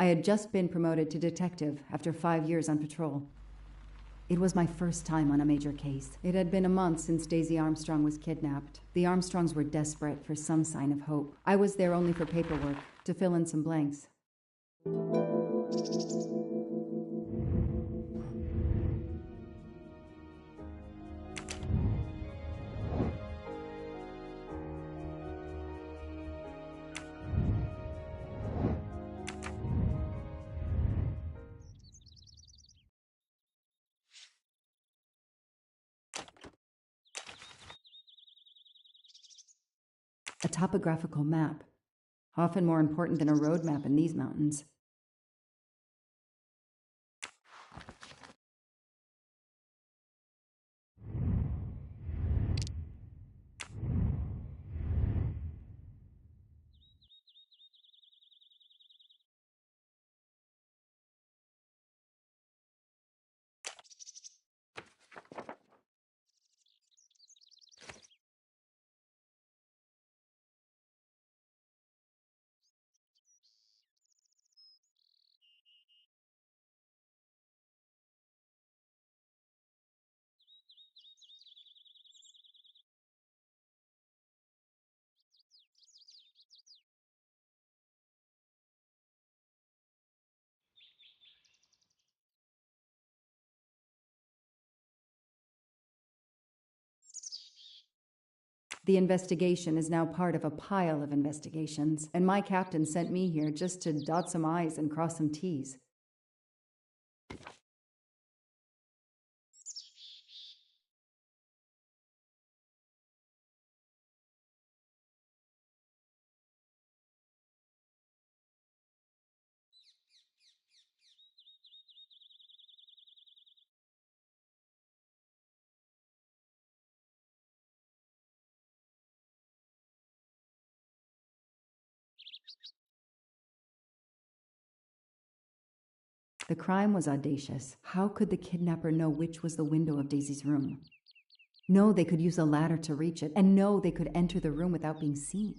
I had just been promoted to detective after 5 years on patrol. It was my first time on a major case. It had been a month since Daisy Armstrong was kidnapped. The Armstrongs were desperate for some sign of hope. I was there only for paperwork, to fill in some blanks. A topographical map, often more important than a road map in these mountains. The investigation is now part of a pile of investigations, and my captain sent me here just to dot some I's and cross some T's. The crime was audacious. How could the kidnapper know which was the window of Daisy's room? No, they could use a ladder to reach it, and no, they could enter the room without being seen.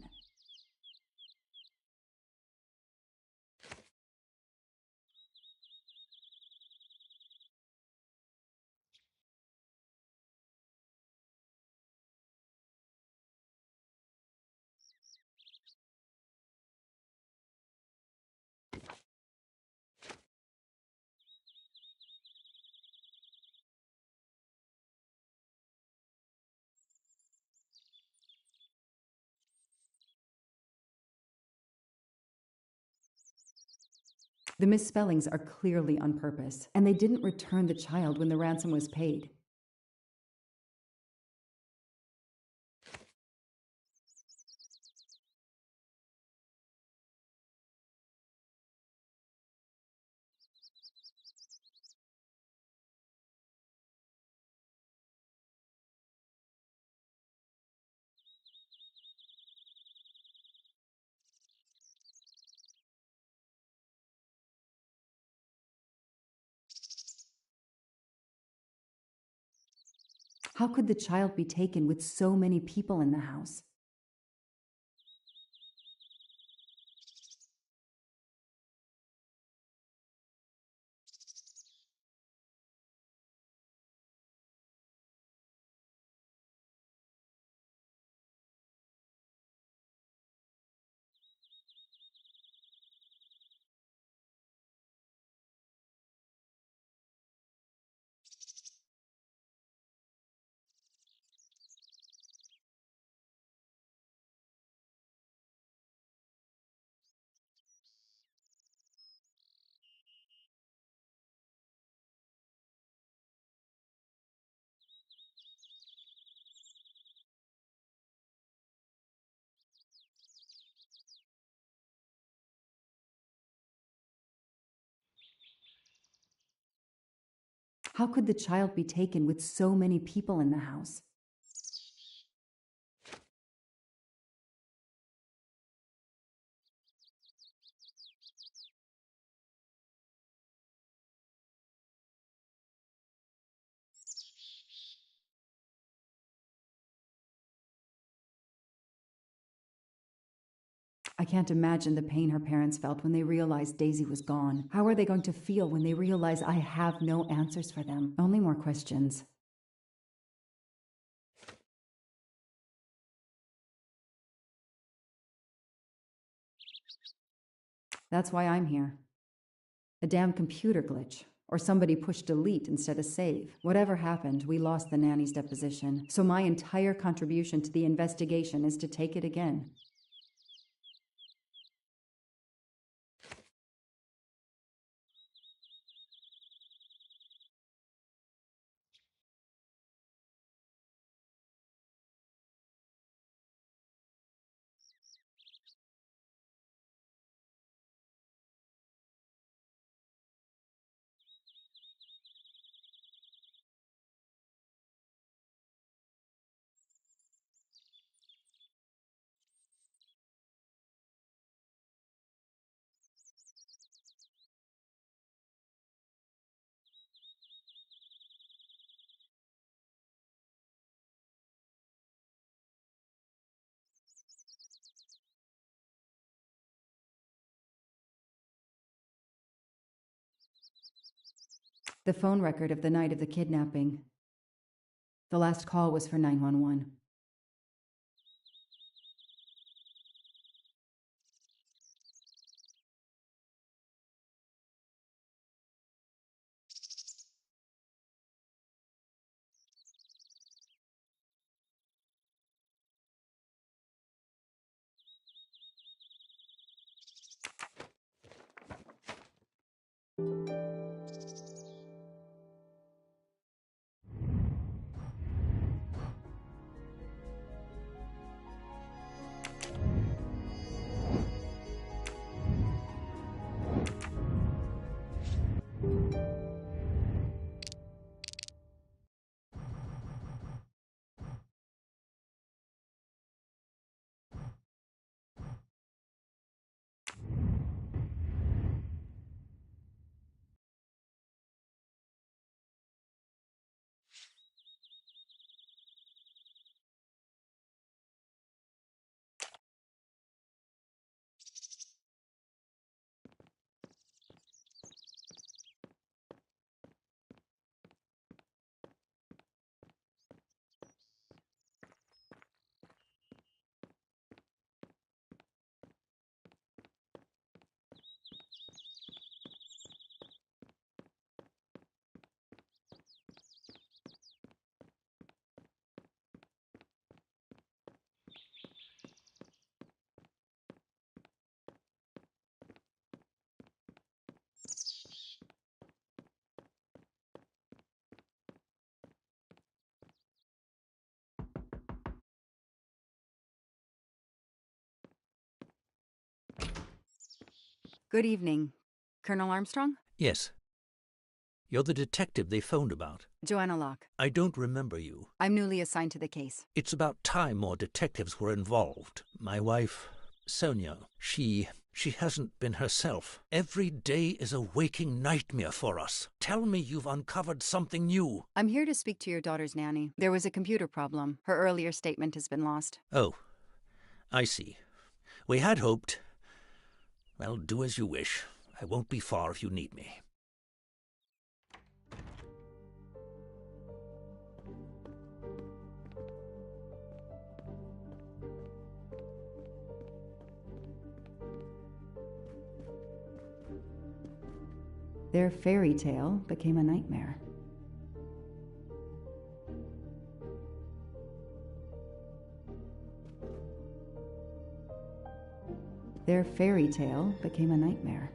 The misspellings are clearly on purpose, and they didn't return the child when the ransom was paid. How could the child be taken with so many people in the house? How could the child be taken with so many people in the house? I can't imagine the pain her parents felt when they realized Daisy was gone. How are they going to feel when they realize I have no answers for them? Only more questions. That's why I'm here. A damn computer glitch. Or somebody pushed delete instead of save. Whatever happened, we lost the nanny's deposition. So my entire contribution to the investigation is to take it again. The phone record of the night of the kidnapping. The last call was for 911. Good evening. Colonel Armstrong? Yes. You're the detective they phoned about. Joanna Locke. I don't remember you. I'm newly assigned to the case. It's about time more detectives were involved. My wife, Sonia, she hasn't been herself. Every day is a waking nightmare for us. Tell me you've uncovered something new. I'm here to speak to your daughter's nanny. There was a computer problem. Her earlier statement has been lost. Oh, I see. We had hoped. Well, do as you wish. I won't be far if you need me. Their fairy tale became a nightmare. Their fairy tale became a nightmare.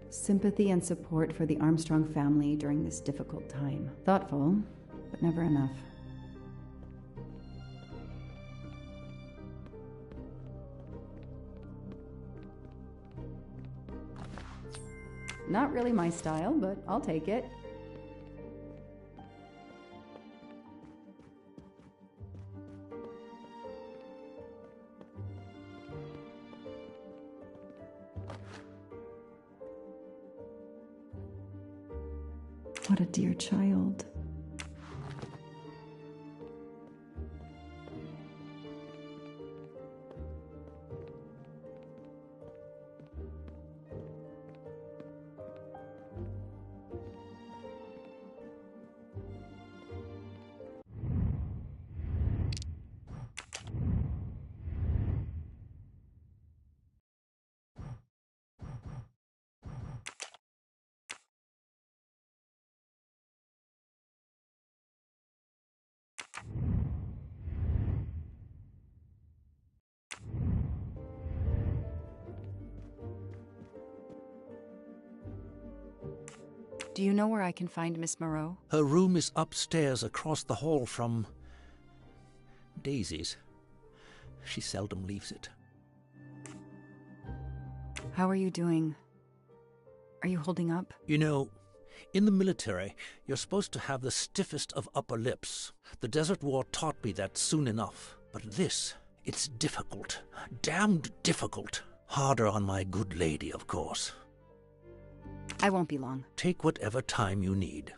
Sympathy and support for the Armstrong family during this difficult time. Thoughtful, but never enough. Not really my style, but I'll take it. What a dear child. Do you know where I can find Miss Moreau? Her room is upstairs across the hall from Daisy's. She seldom leaves it. How are you doing? Are you holding up? You know, in the military, you're supposed to have the stiffest of upper lips. The Desert War taught me that soon enough. But this, it's difficult. Damned difficult. Harder on my good lady, of course. I won't be long. Take whatever time you need.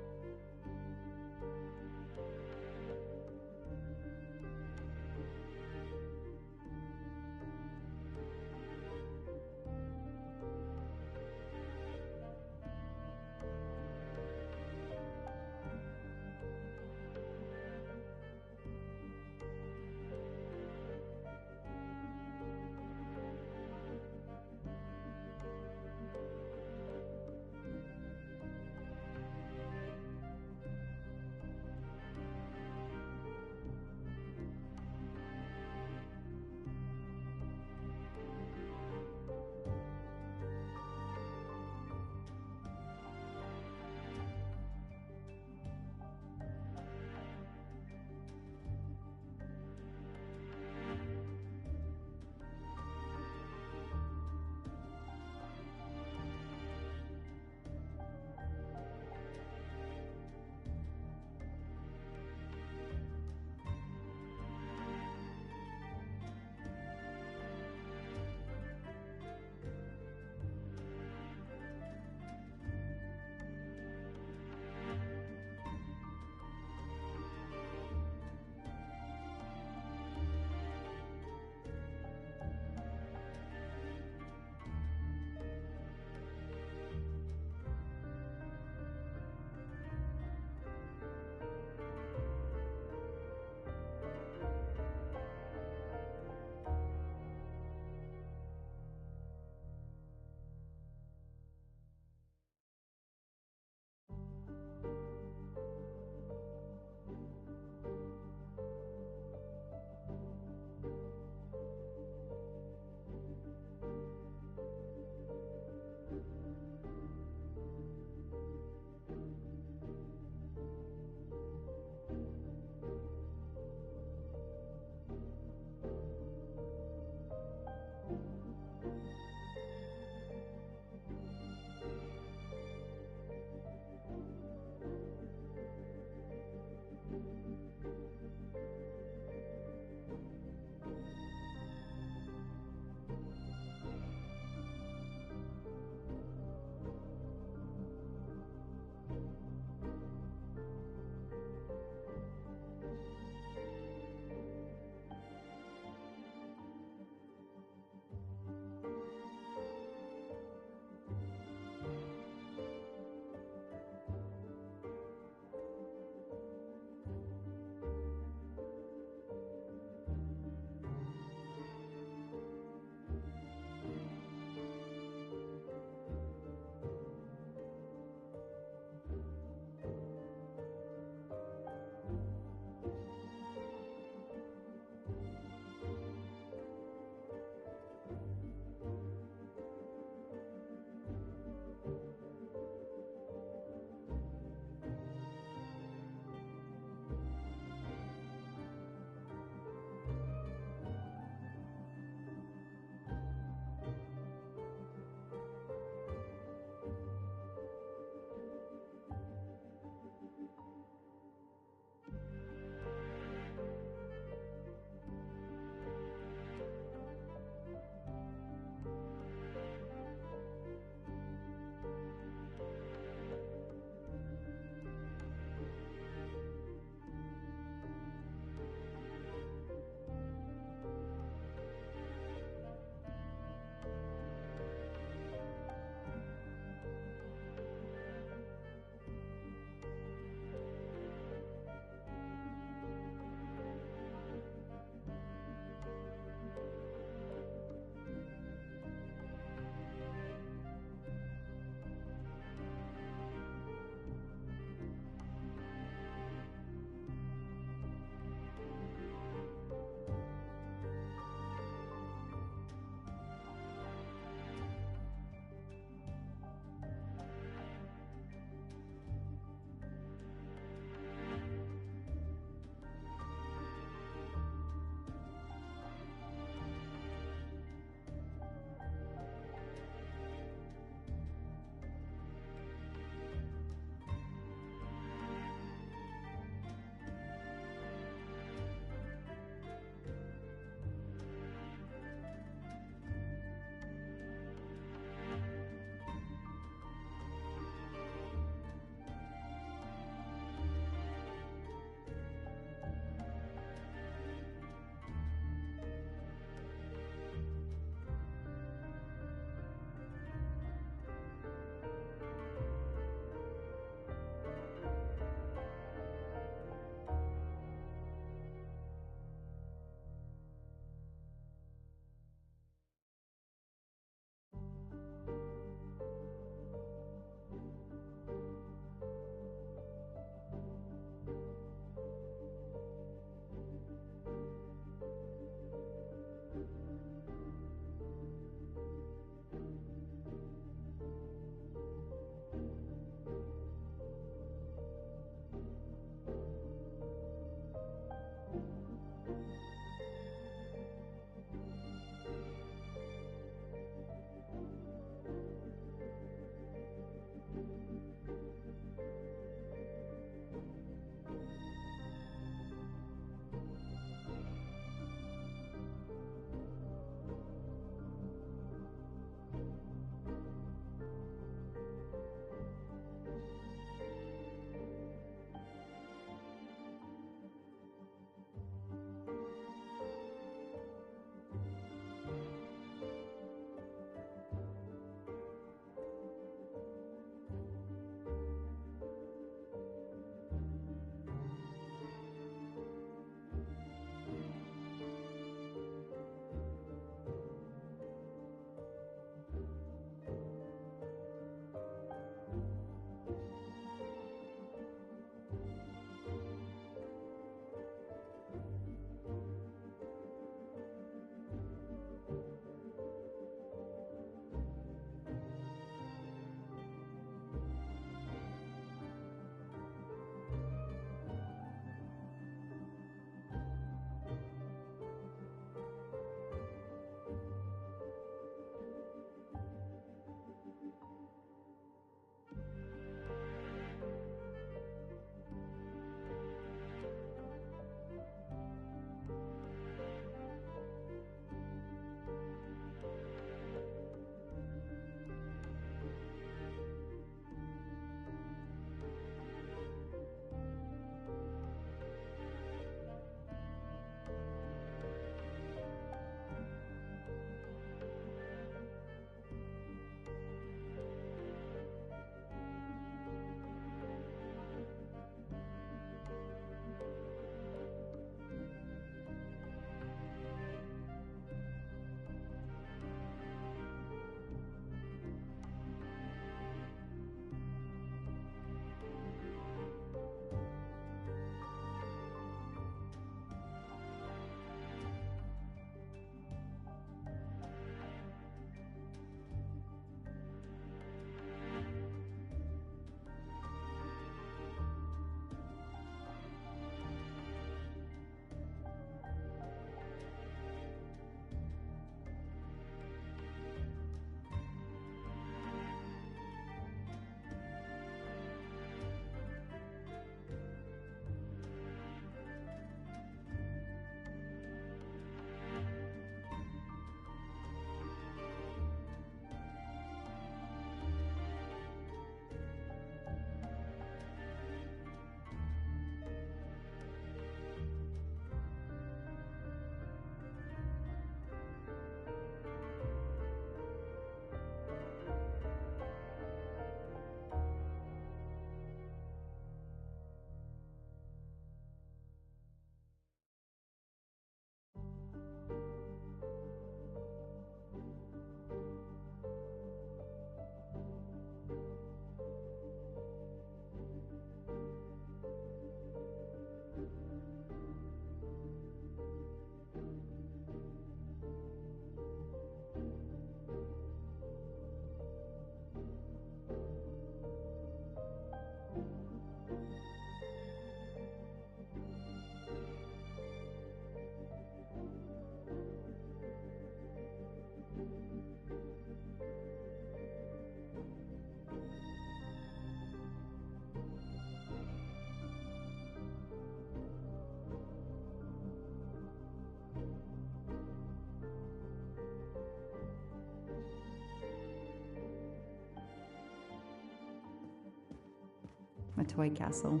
a toy castle.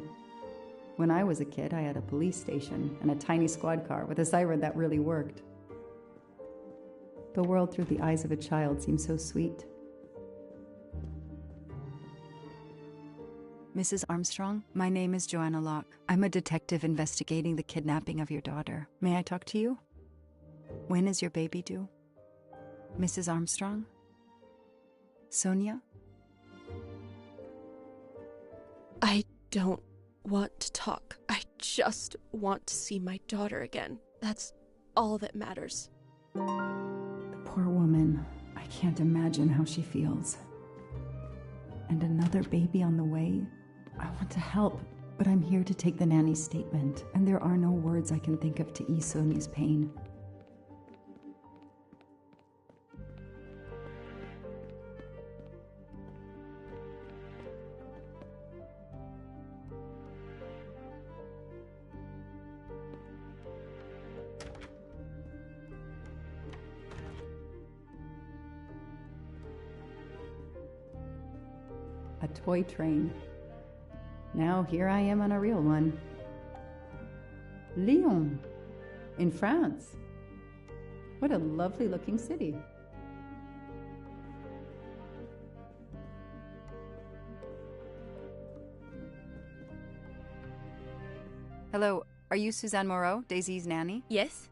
When I was a kid, I had a police station and a tiny squad car with a siren that really worked. The world through the eyes of a child seems so sweet. Mrs. Armstrong, my name is Joanna Locke. I'm a detective investigating the kidnapping of your daughter. May I talk to you? When is your baby due? Mrs. Armstrong? Sonia? I don't want to talk. I just want to see my daughter again. That's all that matters. The poor woman. I can't imagine how she feels. And another baby on the way? I want to help, but I'm here to take the nanny's statement, and there are no words I can think of to ease Sonia's pain. A toy train. Now here I am on a real one. Lyon, in France. What a lovely looking city. Hello, are you Suzanne Moreau, Daisy's nanny? Yes?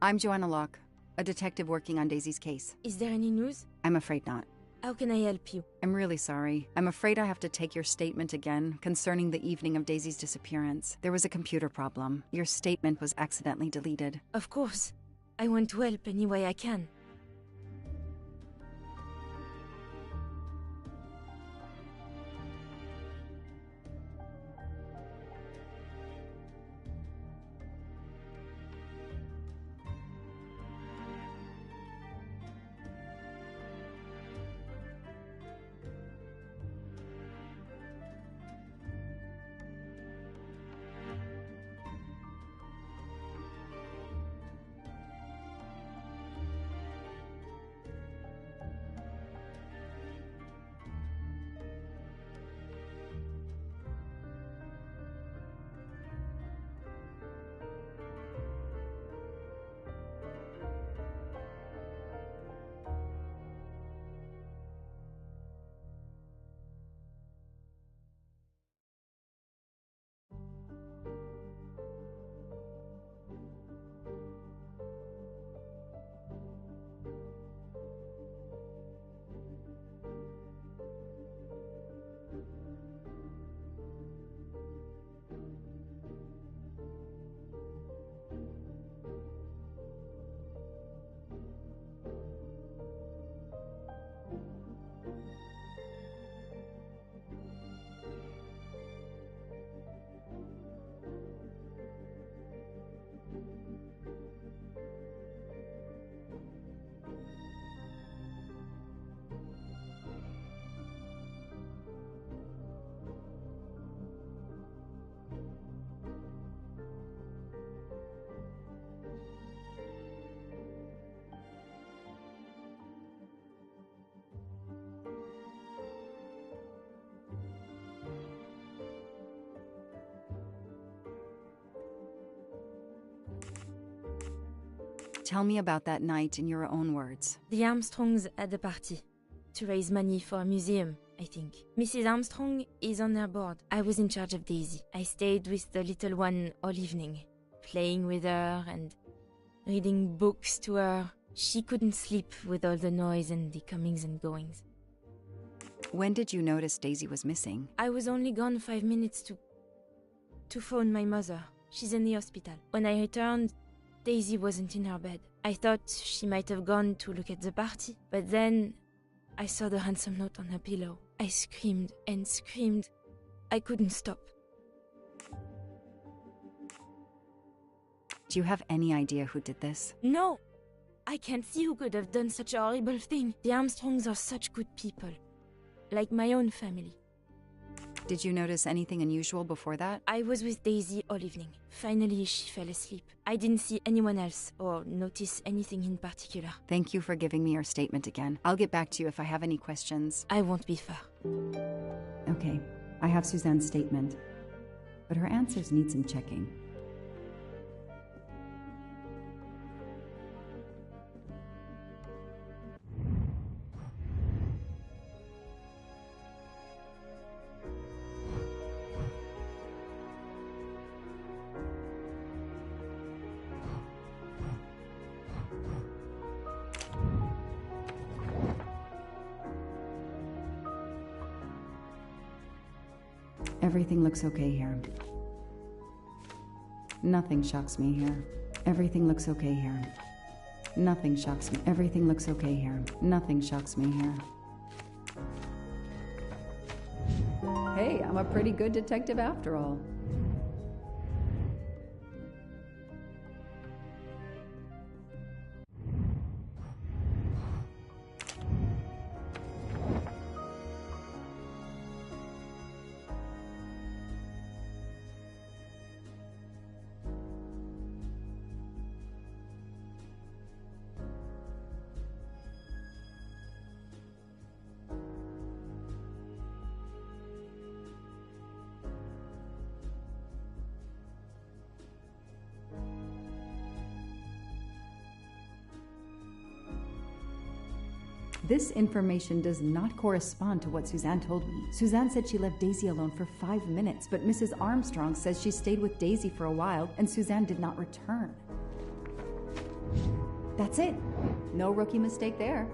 I'm Joanna Locke, a detective working on Daisy's case. Is there any news? I'm afraid not. How can I help you? I'm really sorry. I'm afraid I have to take your statement again concerning the evening of Daisy's disappearance. There was a computer problem. Your statement was accidentally deleted. Of course. I want to help any way I can. Tell me about that night in your own words. The Armstrongs had a party to raise money for a museum, I think. Mrs. Armstrong is on their board. I was in charge of Daisy. I stayed with the little one all evening, playing with her and reading books to her. She couldn't sleep with all the noise and the comings and goings. When did you notice Daisy was missing? I was only gone 5 minutes to phone my mother. She's in the hospital. When I returned, Daisy wasn't in her bed. I thought she might have gone to look at the party, but then I saw the ransom note on her pillow. I screamed and screamed. I couldn't stop. Do you have any idea who did this? No! I can't see who could have done such a horrible thing. The Armstrongs are such good people. Like my own family. Did you notice anything unusual before that? I was with Daisy all evening. Finally, she fell asleep. I didn't see anyone else or notice anything in particular. Thank you for giving me your statement again. I'll get back to you if I have any questions. I won't be far. Okay. I have Suzanne's statement, but her answers need some checking. Everything looks okay here. Nothing shocks me here. Everything looks okay here. Nothing shocks me. Everything looks okay here. Nothing shocks me here. Hey, I'm a pretty good detective after all. This information does not correspond to what Suzanne told me. Suzanne said she left Daisy alone for 5 minutes, but Mrs. Armstrong says she stayed with Daisy for a while and Suzanne did not return. That's it. No rookie mistake there.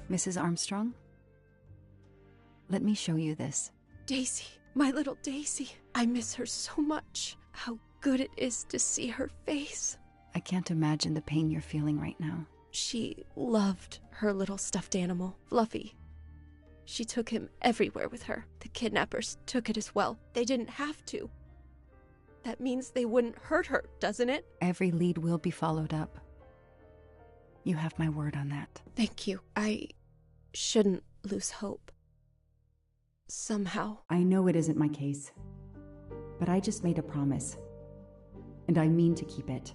Mrs. Armstrong? Let me show you this. Daisy, my little Daisy. I miss her so much. How good it is to see her face. I can't imagine the pain you're feeling right now. She loved her little stuffed animal, Fluffy. She took him everywhere with her. The kidnappers took it as well. They didn't have to. That means they wouldn't hurt her, doesn't it? Every lead will be followed up. You have my word on that. Thank you. I shouldn't lose hope. Somehow. I know it isn't my case, but I just made a promise, and I mean to keep it.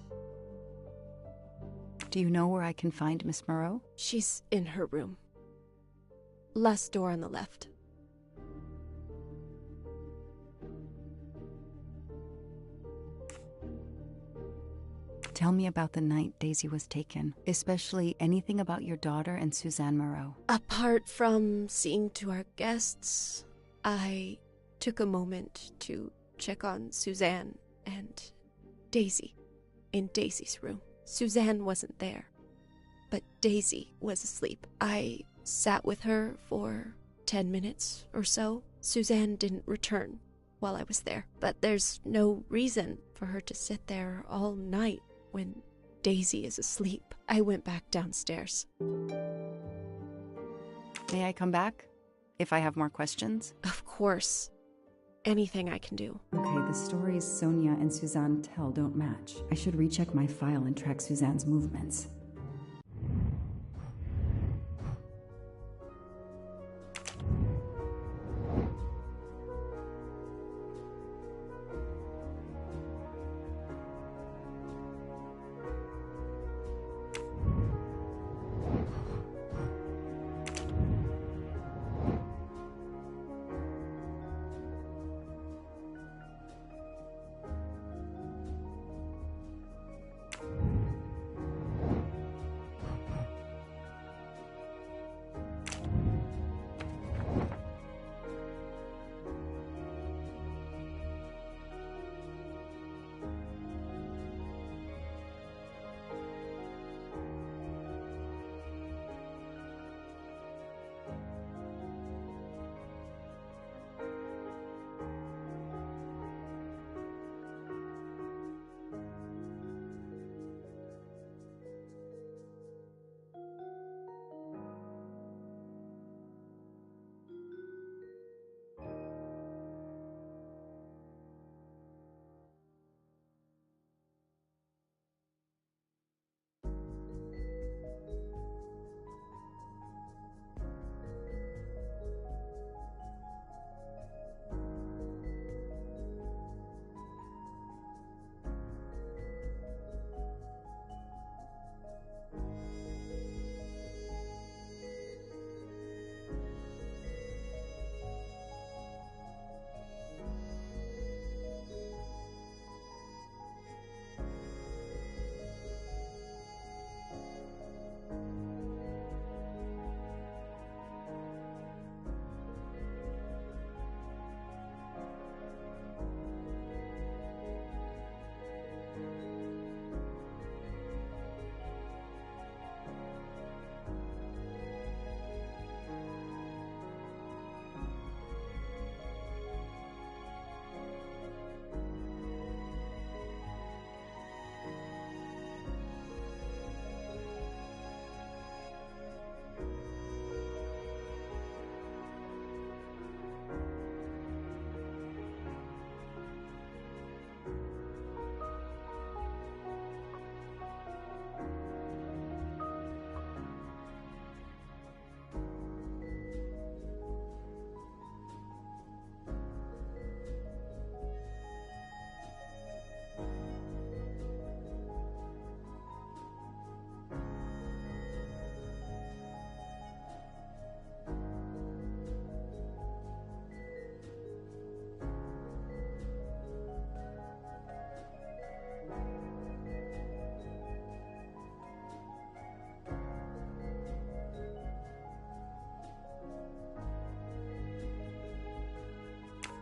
Do you know where I can find Miss Moreau? She's in her room. Last door on the left. Tell me about the night Daisy was taken, especially anything about your daughter and Suzanne Moreau. Apart from seeing to our guests, I took a moment to check on Suzanne and Daisy in Daisy's room. Suzanne wasn't there, but Daisy was asleep. I sat with her for 10 minutes or so. Suzanne didn't return while I was there, but there's no reason for her to sit there all night when Daisy is asleep. I went back downstairs. May I come back if I have more questions? Of course. Anything I can do. Okay, the stories Sonia and Suzanne tell don't match. I should recheck my file and track Suzanne's movements.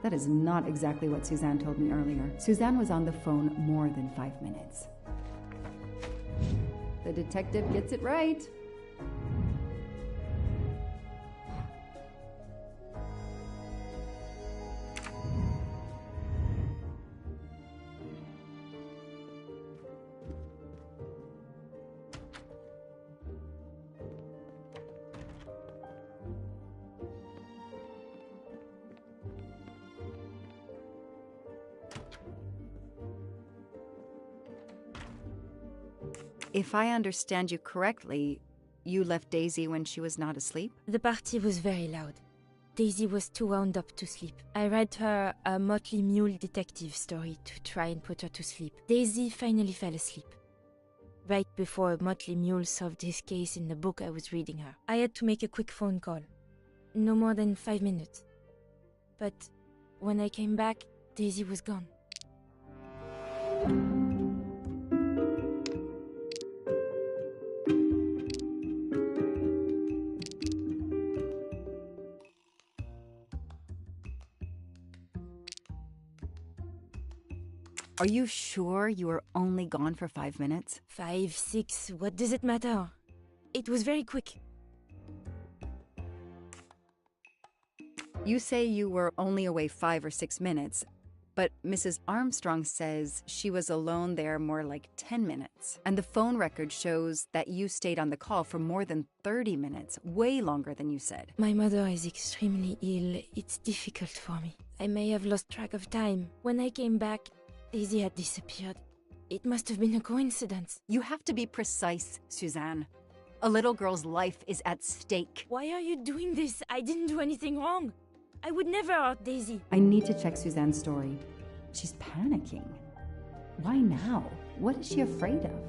That is not exactly what Suzanne told me earlier. Suzanne was on the phone more than 5 minutes. The detective gets it right. If I understand you correctly, you left Daisy when she was not asleep? The party was very loud. Daisy was too wound up to sleep. I read her a Motley Mule detective story to try and put her to sleep. Daisy finally fell asleep. Right before Motley Mule solved his case in the book I was reading her. I had to make a quick phone call. No more than 5 minutes. But when I came back, Daisy was gone. Are you sure you were only gone for 5 minutes? 5, 6, what does it matter? It was very quick. You say you were only away 5 or 6 minutes, but Mrs. Armstrong says she was alone there more like 10 minutes. And the phone record shows that you stayed on the call for more than 30 minutes, way longer than you said. My mother is extremely ill. It's difficult for me. I may have lost track of time. When I came back, Daisy had disappeared. It must have been a coincidence. You have to be precise, Suzanne. A little girl's life is at stake. Why are you doing this? I didn't do anything wrong. I would never hurt Daisy. I need to check Suzanne's story. She's panicking. Why now? What is she afraid of?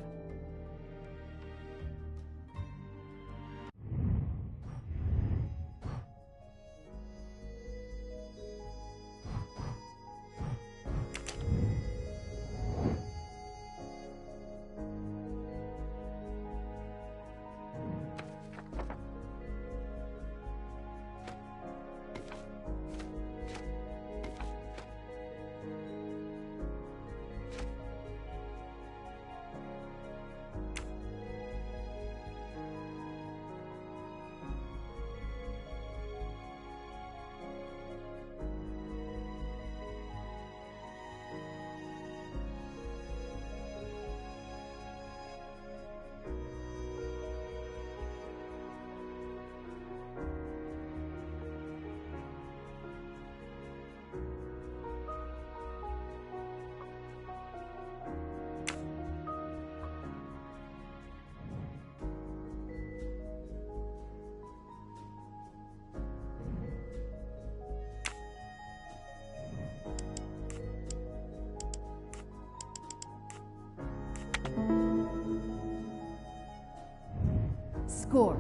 Score.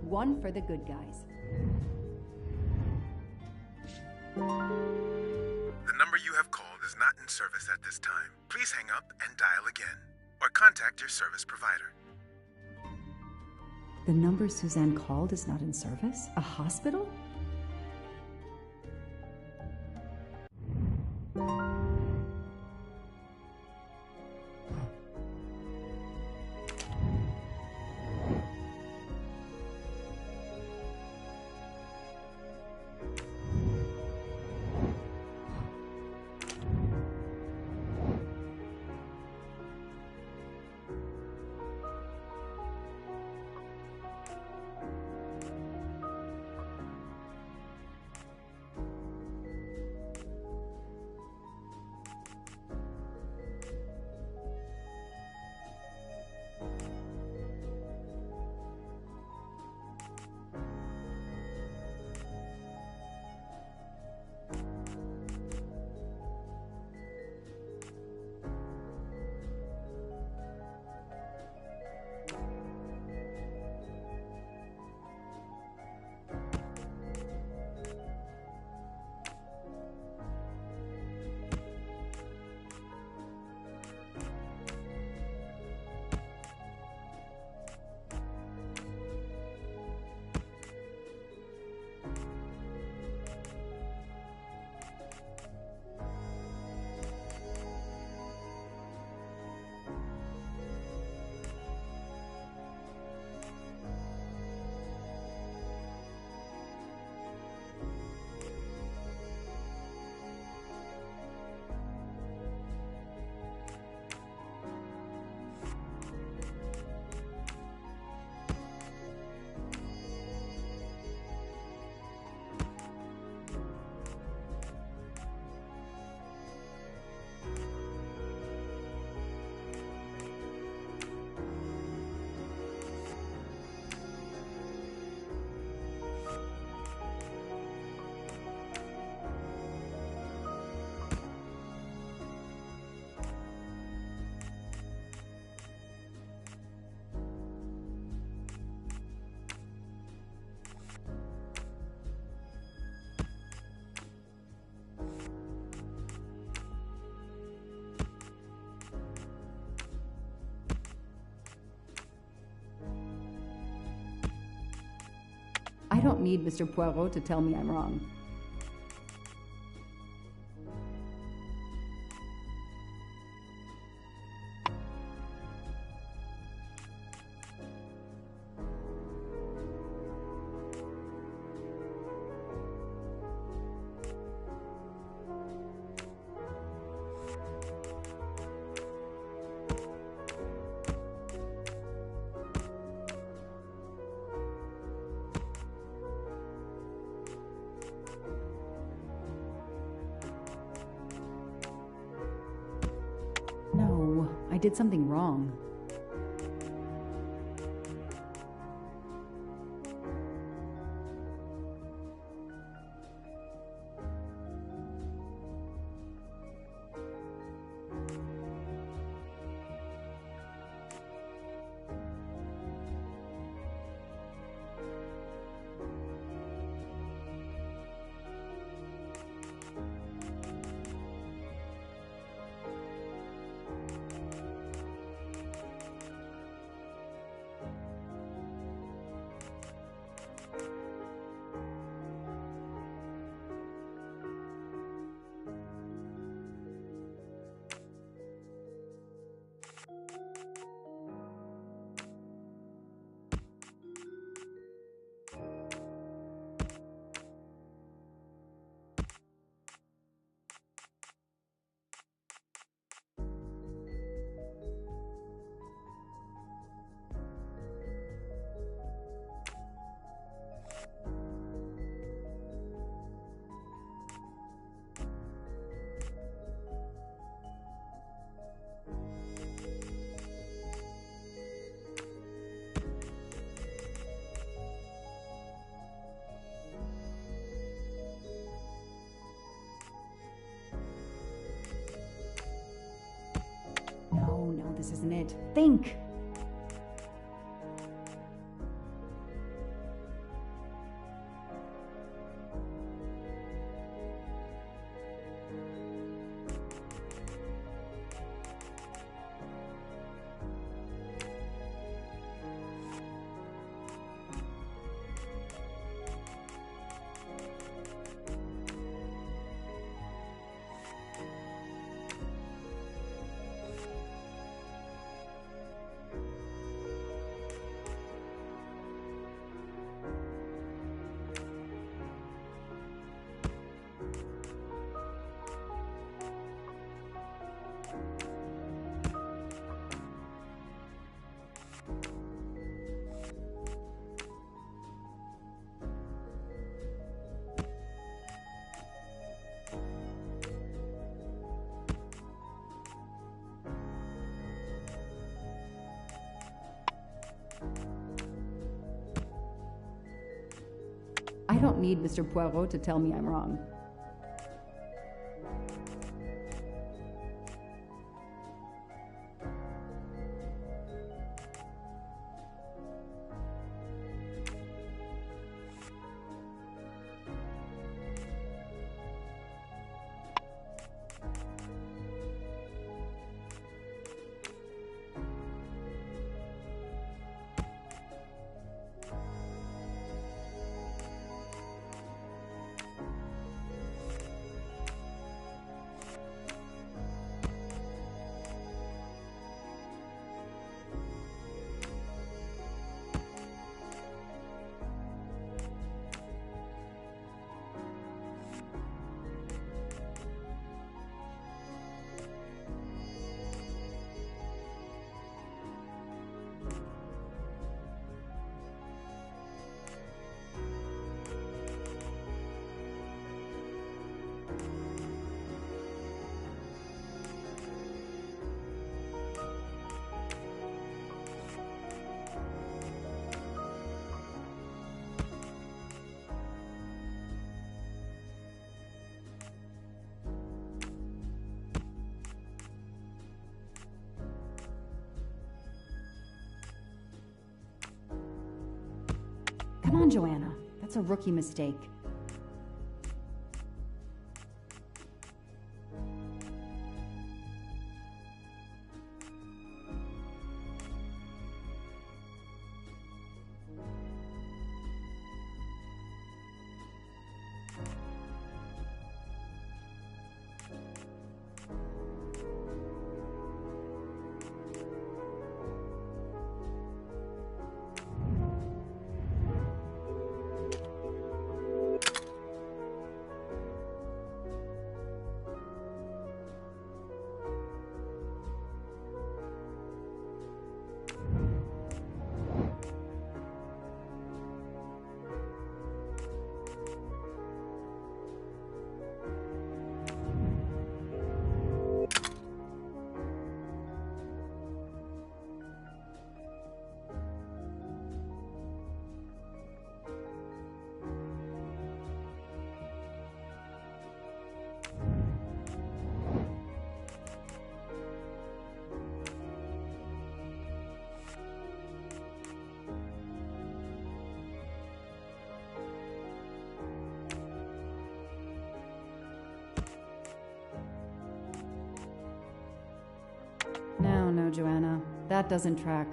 1 for the good guys. The number you have called is not in service at this time. Please hang up and dial again, or contact your service provider. The number Suzanne called is not in service? A hospital? don't need Mr. Poirot to tell me I'm wrong. No, I did something wrong. No, this isn't it. Think! I don't need Mr. Poirot to tell me I'm wrong. Come on, Joanna. That's a rookie mistake. Joanna. That doesn't track.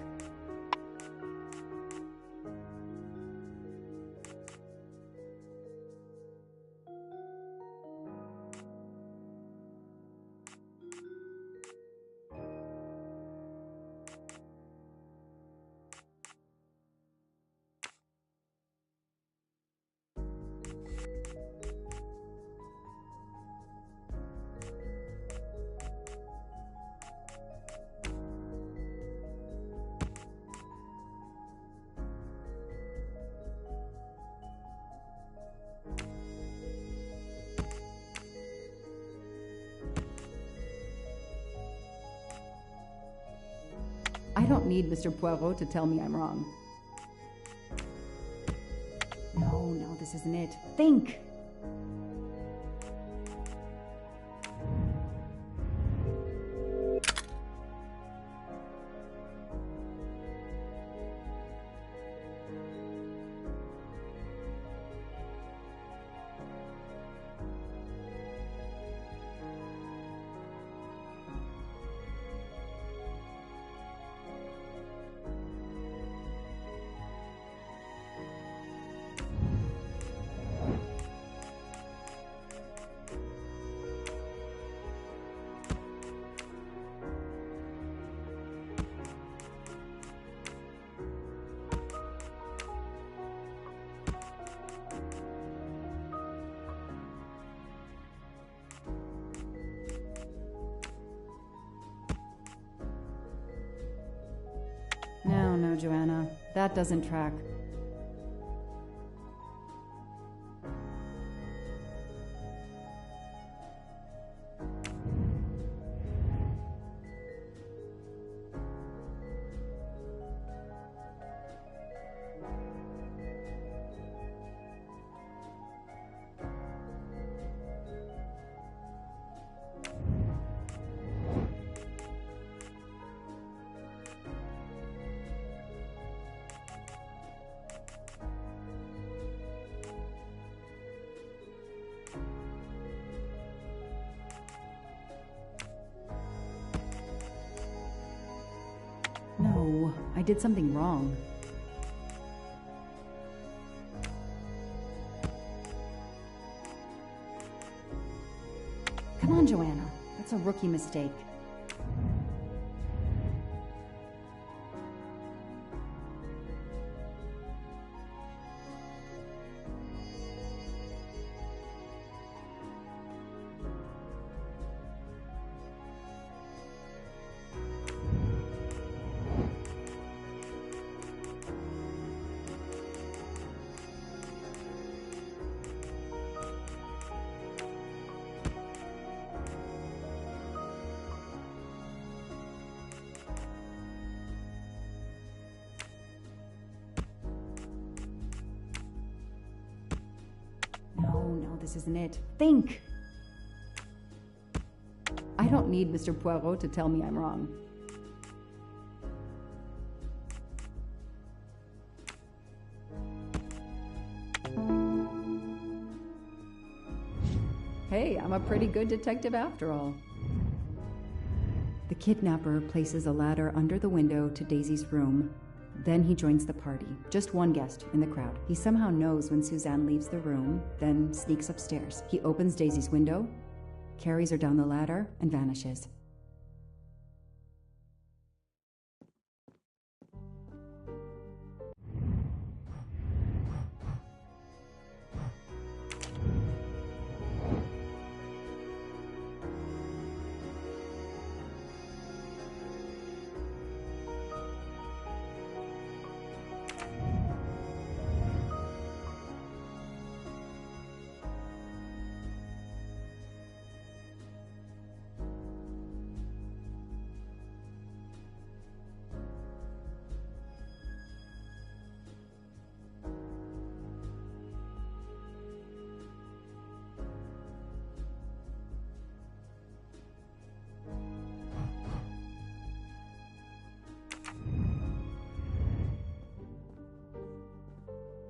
I don't need Mr. Poirot to tell me I'm wrong. No, this isn't it. Think! No, Joanna. That doesn't track. No, I did something wrong. Come on, Joanna. That's a rookie mistake. No, this isn't it. Think! I don't need Mr. Poirot to tell me I'm wrong. Hey, I'm a pretty good detective after all. The kidnapper places a ladder under the window to Daisy's room. Then he joins the party, just one guest in the crowd. He somehow knows when Suzanne leaves the room, then sneaks upstairs. He opens Daisy's window, carries her down the ladder, and vanishes.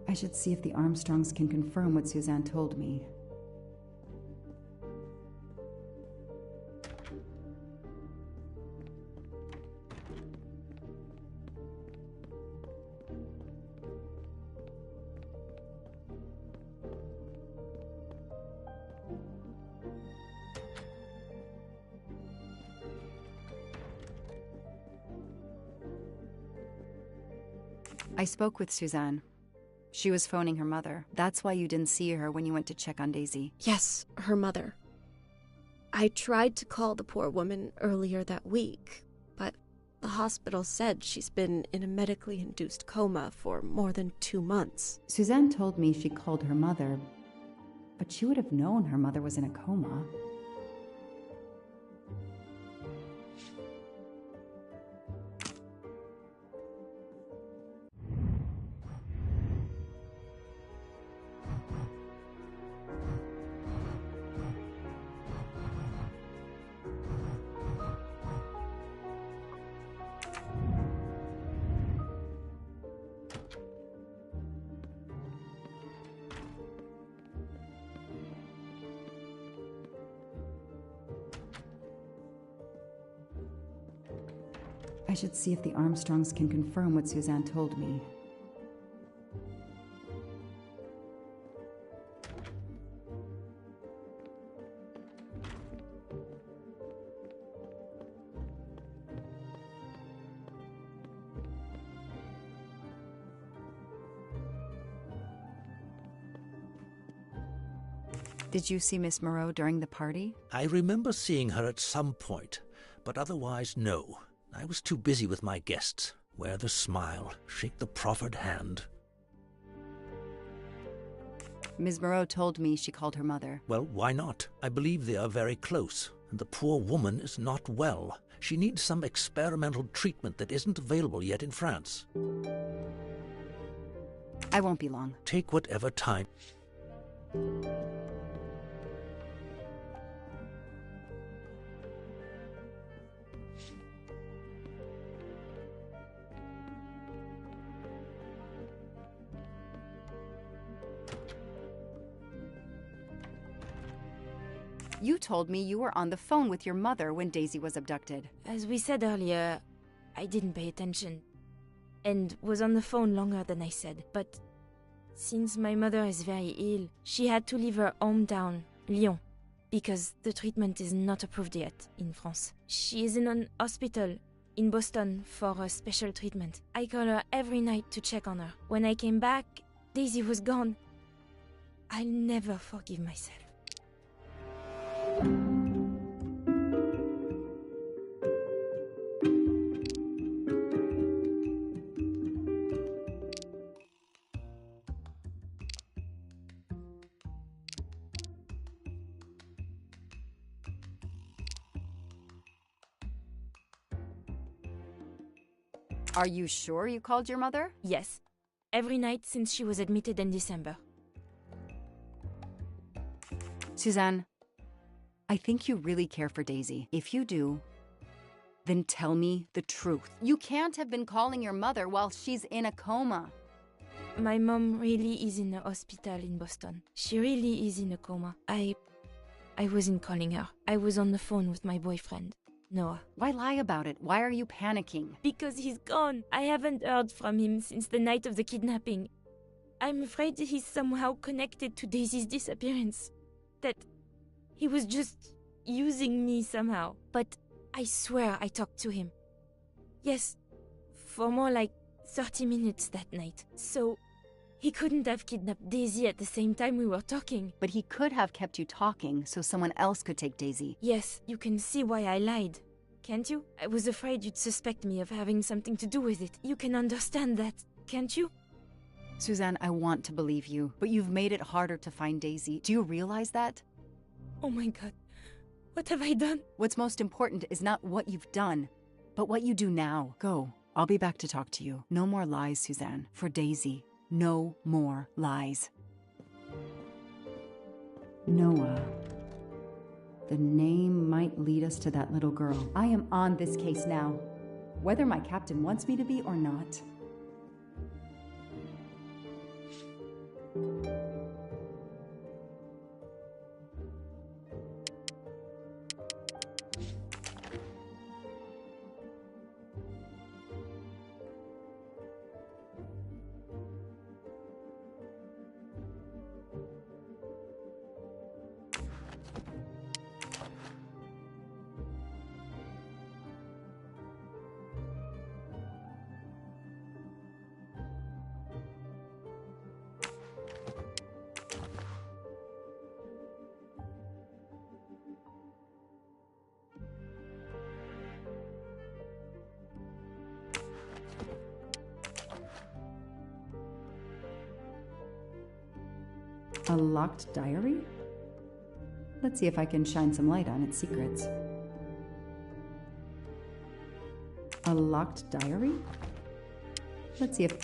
I should see if the Armstrongs can confirm what Suzanne told me. I spoke with Suzanne. She was phoning her mother. That's why you didn't see her when you went to check on Daisy. Yes, her mother. I tried to call the poor woman earlier that week, but the hospital said she's been in a medically induced coma for more than 2 months. Suzanne told me she called her mother, but she would have known her mother was in a coma. I should see if the Armstrongs can confirm what Suzanne told me. Did you see Miss Moreau during the party? I remember seeing her at some point, but otherwise no. I was too busy with my guests. Wear the smile, shake the proffered hand. Ms. Moreau told me she called her mother. Well, why not? I believe they are very close, and the poor woman is not well. She needs some experimental treatment that isn't available yet in France. I won't be long. Take whatever time. You told me you were on the phone with your mother when Daisy was abducted. As we said earlier, I didn't pay attention and was on the phone longer than I said. But since my mother is very ill, she had to leave her hometown, Lyon, because the treatment is not approved yet in France. She is in an hospital in Boston for a special treatment. I call her every night to check on her. When I came back, Daisy was gone. I'll never forgive myself. Are you sure you called your mother? Yes, every night since she was admitted in December. Suzanne, I think you really care for Daisy. If you do, then tell me the truth. You can't have been calling your mother while she's in a coma. My mom really is in a hospital in Boston. She really is in a coma. I wasn't calling her. I was on the phone with my boyfriend, Noah. Why lie about it? Why are you panicking? Because he's gone. I haven't heard from him since the night of the kidnapping. I'm afraid he's somehow connected to Daisy's disappearance. That he was just using me somehow. But I swear I talked to him. Yes, for more like 30 minutes that night. So he couldn't have kidnapped Daisy at the same time we were talking. But he could have kept you talking so someone else could take Daisy. Yes, you can see why I lied. Can't you? I was afraid you'd suspect me of having something to do with it. You can understand that, can't you? Suzanne, I want to believe you, but you've made it harder to find Daisy. Do you realize that? Oh my god. What have I done? What's most important is not what you've done, but what you do now. Go. I'll be back to talk to you. No more lies, Suzanne. For Daisy. No more lies. Noah. The name might lead us to that little girl. I am on this case now, whether my captain wants me to be or not. A locked diary? Let's see if I can shine some light on its secrets. A locked diary? Let's see if...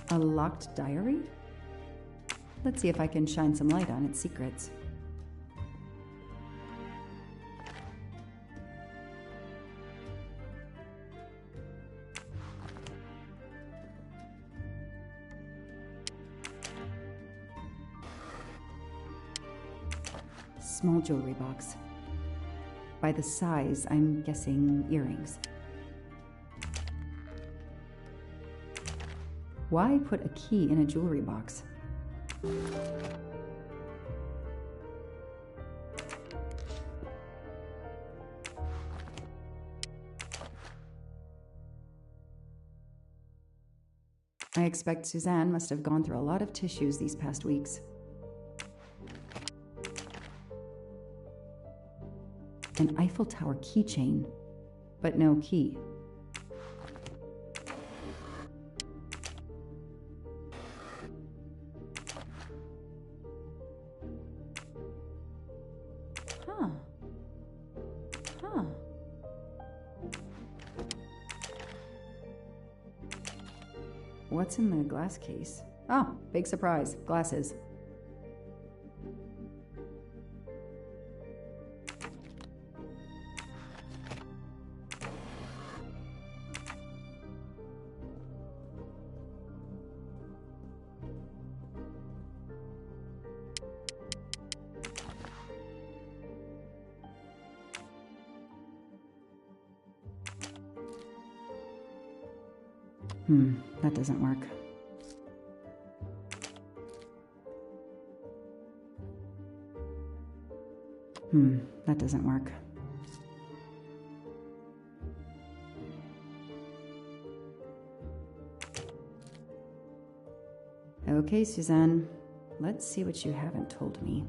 A locked diary? Let's see if I can shine some light on its secrets. Small jewelry box. By the size, I'm guessing earrings. Why put a key in a jewelry box? I expect Suzanne must have gone through a lot of tissues these past weeks. An Eiffel Tower keychain, but no key. What's in the glass case? Oh, big surprise. Glasses. That doesn't work. That doesn't work. Okay, Suzanne. Let's see what you haven't told me.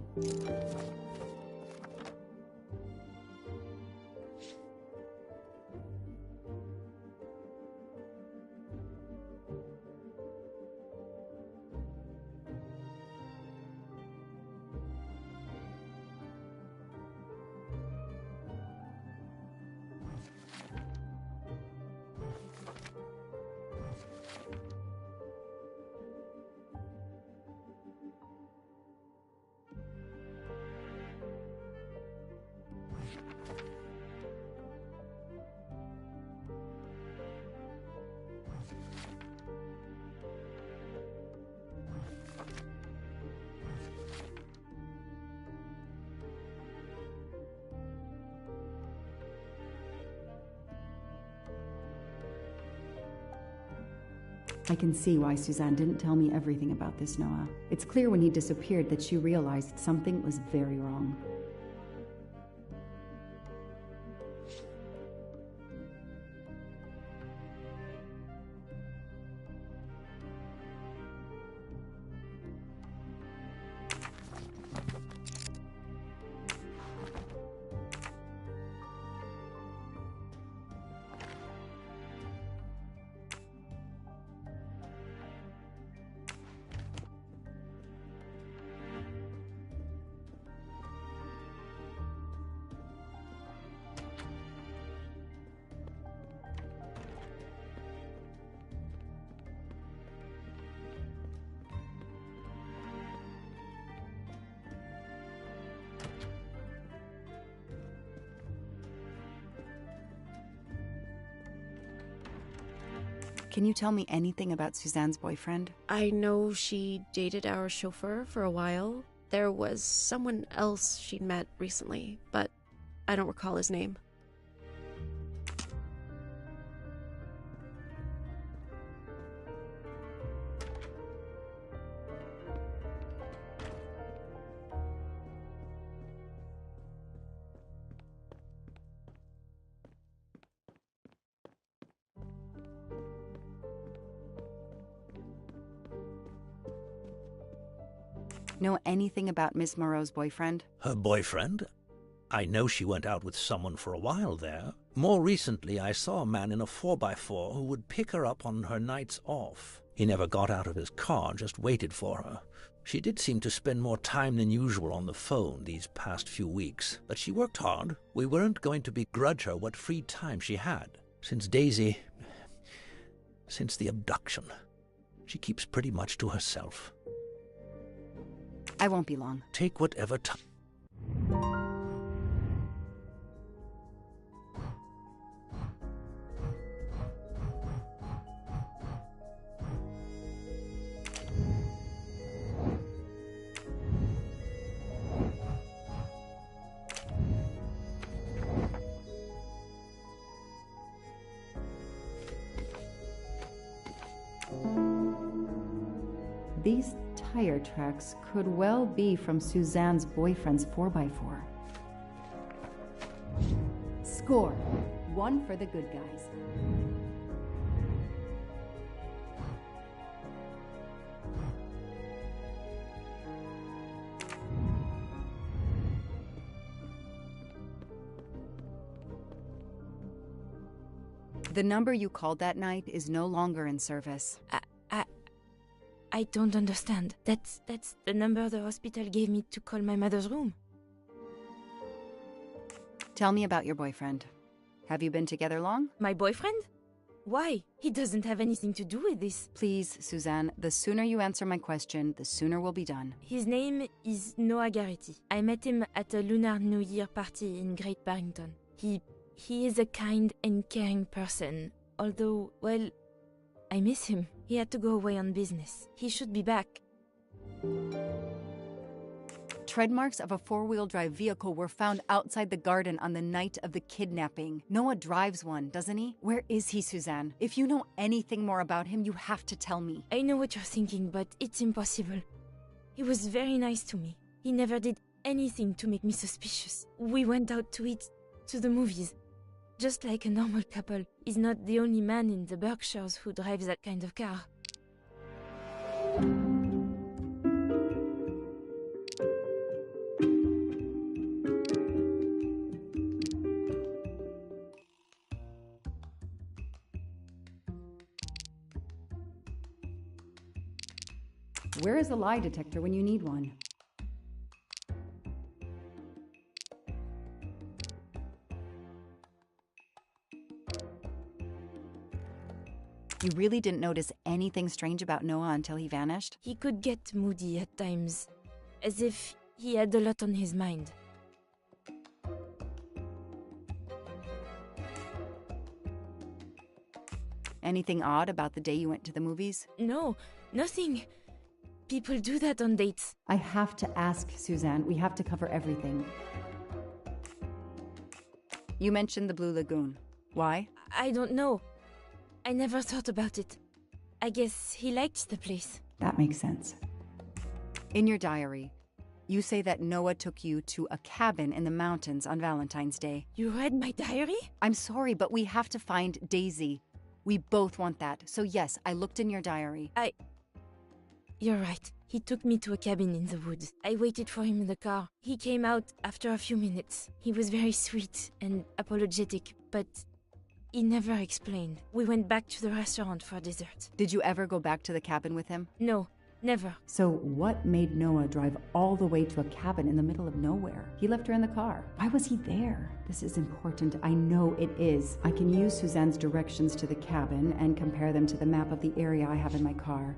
I can see why Suzanne didn't tell me everything about this, Noah. It's clear when he disappeared that she realized something was very wrong. Can you tell me anything about Suzanne's boyfriend? I know she dated our chauffeur for a while. There was someone else she'd met recently, but I don't recall his name. Know anything about Miss Moreau's boyfriend? Her boyfriend? I know she went out with someone for a while there. More recently, I saw a man in a 4x4 who would pick her up on her nights off. He never got out of his car, just waited for her. She did seem to spend more time than usual on the phone these past few weeks, but she worked hard. We weren't going to begrudge her what free time she had. Since the abduction, she keeps pretty much to herself. I won't be long. Take whatever time. These tire tracks could well be from Suzanne's boyfriend's 4x4. Score. 1 for the good guys. The number you called that night is no longer in service. I don't understand. That's the number the hospital gave me to call my mother's room. Tell me about your boyfriend. Have you been together long? My boyfriend? Why? He doesn't have anything to do with this. Please, Suzanne, the sooner you answer my question, the sooner we'll be done. His name is Noah Garrity. I met him at a Lunar New Year party in Great Barrington. He is a kind and caring person, although, well, I miss him. He had to go away on business. He should be back. Tread marks of a 4-wheel drive vehicle were found outside the garden on the night of the kidnapping. Noah drives one, doesn't he? Where is he, Suzanne? If you know anything more about him, you have to tell me. I know what you're thinking, but it's impossible. He was very nice to me. He never did anything to make me suspicious. We went out to eat, to the movies. Just like a normal couple. He's not the only man in the Berkshires who drives that kind of car. Where is a lie detector when you need one? You really didn't notice anything strange about Noah until he vanished? He could get moody at times, as if he had a lot on his mind. Anything odd about the day you went to the movies? No, nothing. People do that on dates. I have to ask, Suzanne. We have to cover everything. You mentioned the Blue Lagoon. Why? I don't know. I never thought about it. I guess he liked the place. That makes sense. In your diary, you say that Noah took you to a cabin in the mountains on Valentine's Day. You read my diary? I'm sorry, but we have to find Daisy. We both want that. So yes, I looked in your diary. You're right. He took me to a cabin in the woods. I waited for him in the car. He came out after a few minutes. He was very sweet and apologetic, but he never explained. We went back to the restaurant for dessert. Did you ever go back to the cabin with him? No, never. So what made Noah drive all the way to a cabin in the middle of nowhere? He left her in the car. Why was he there? This is important. I know it is. I can use Suzanne's directions to the cabin and compare them to the map of the area I have in my car.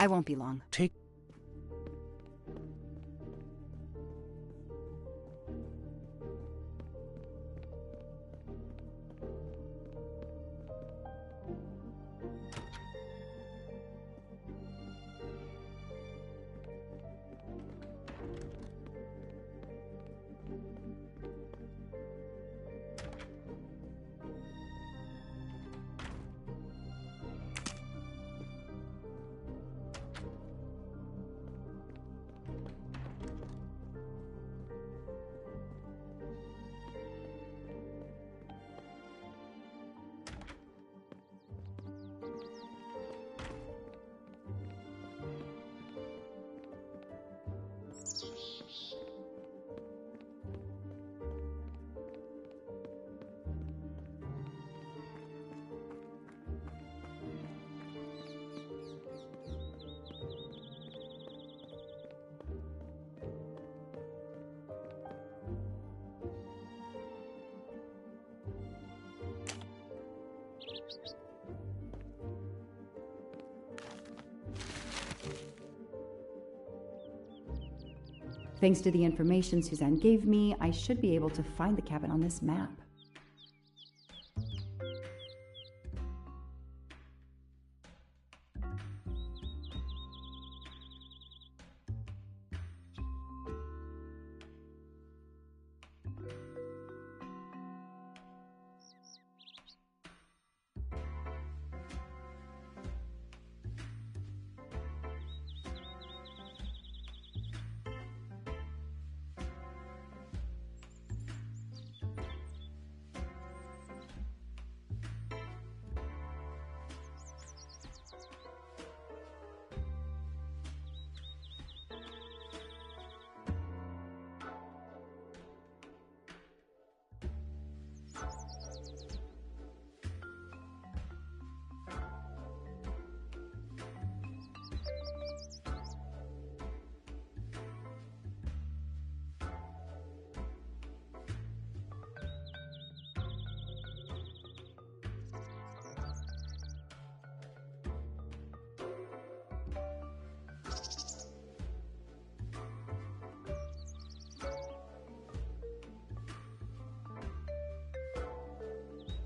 I won't be long. Take... Thanks to the information Suzanne gave me, I should be able to find the cabin on this map.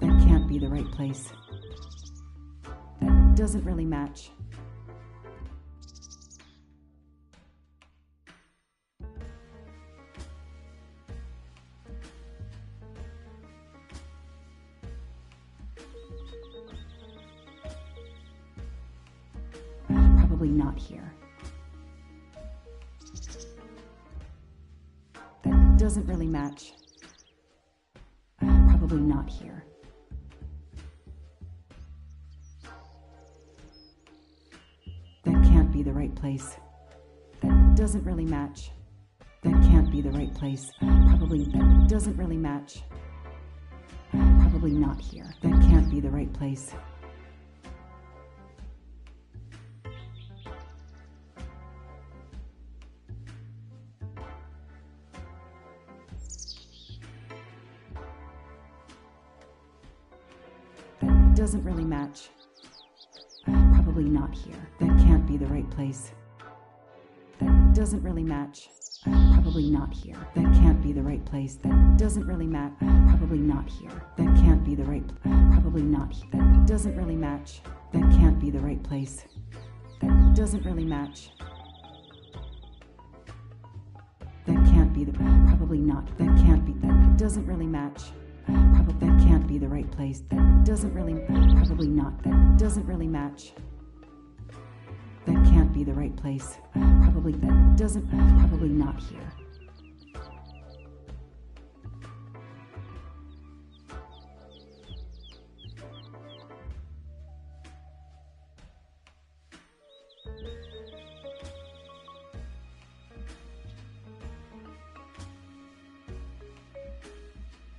That can't be the right place. That doesn't really match. Probably not here. That doesn't really match. Probably not here. That can't be the right place. That doesn't really match. That can't be the right place. Probably that doesn't really match. Probably not here. That can't be the right place. That doesn't really match. Probably not here. That can't be the right place. That doesn't really match. Probably not here. That can't be the right place. That doesn't really match. Probably not here. That can't be the right. Probably not. That doesn't really match. That can't be the right place. That doesn't really match. That can't be the. Probably not. That can't be. That doesn't really match. Probably that can't be the right place. That doesn't really. Probably not. That doesn't really match. That can't be the right place. Probably that doesn't. Probably not here.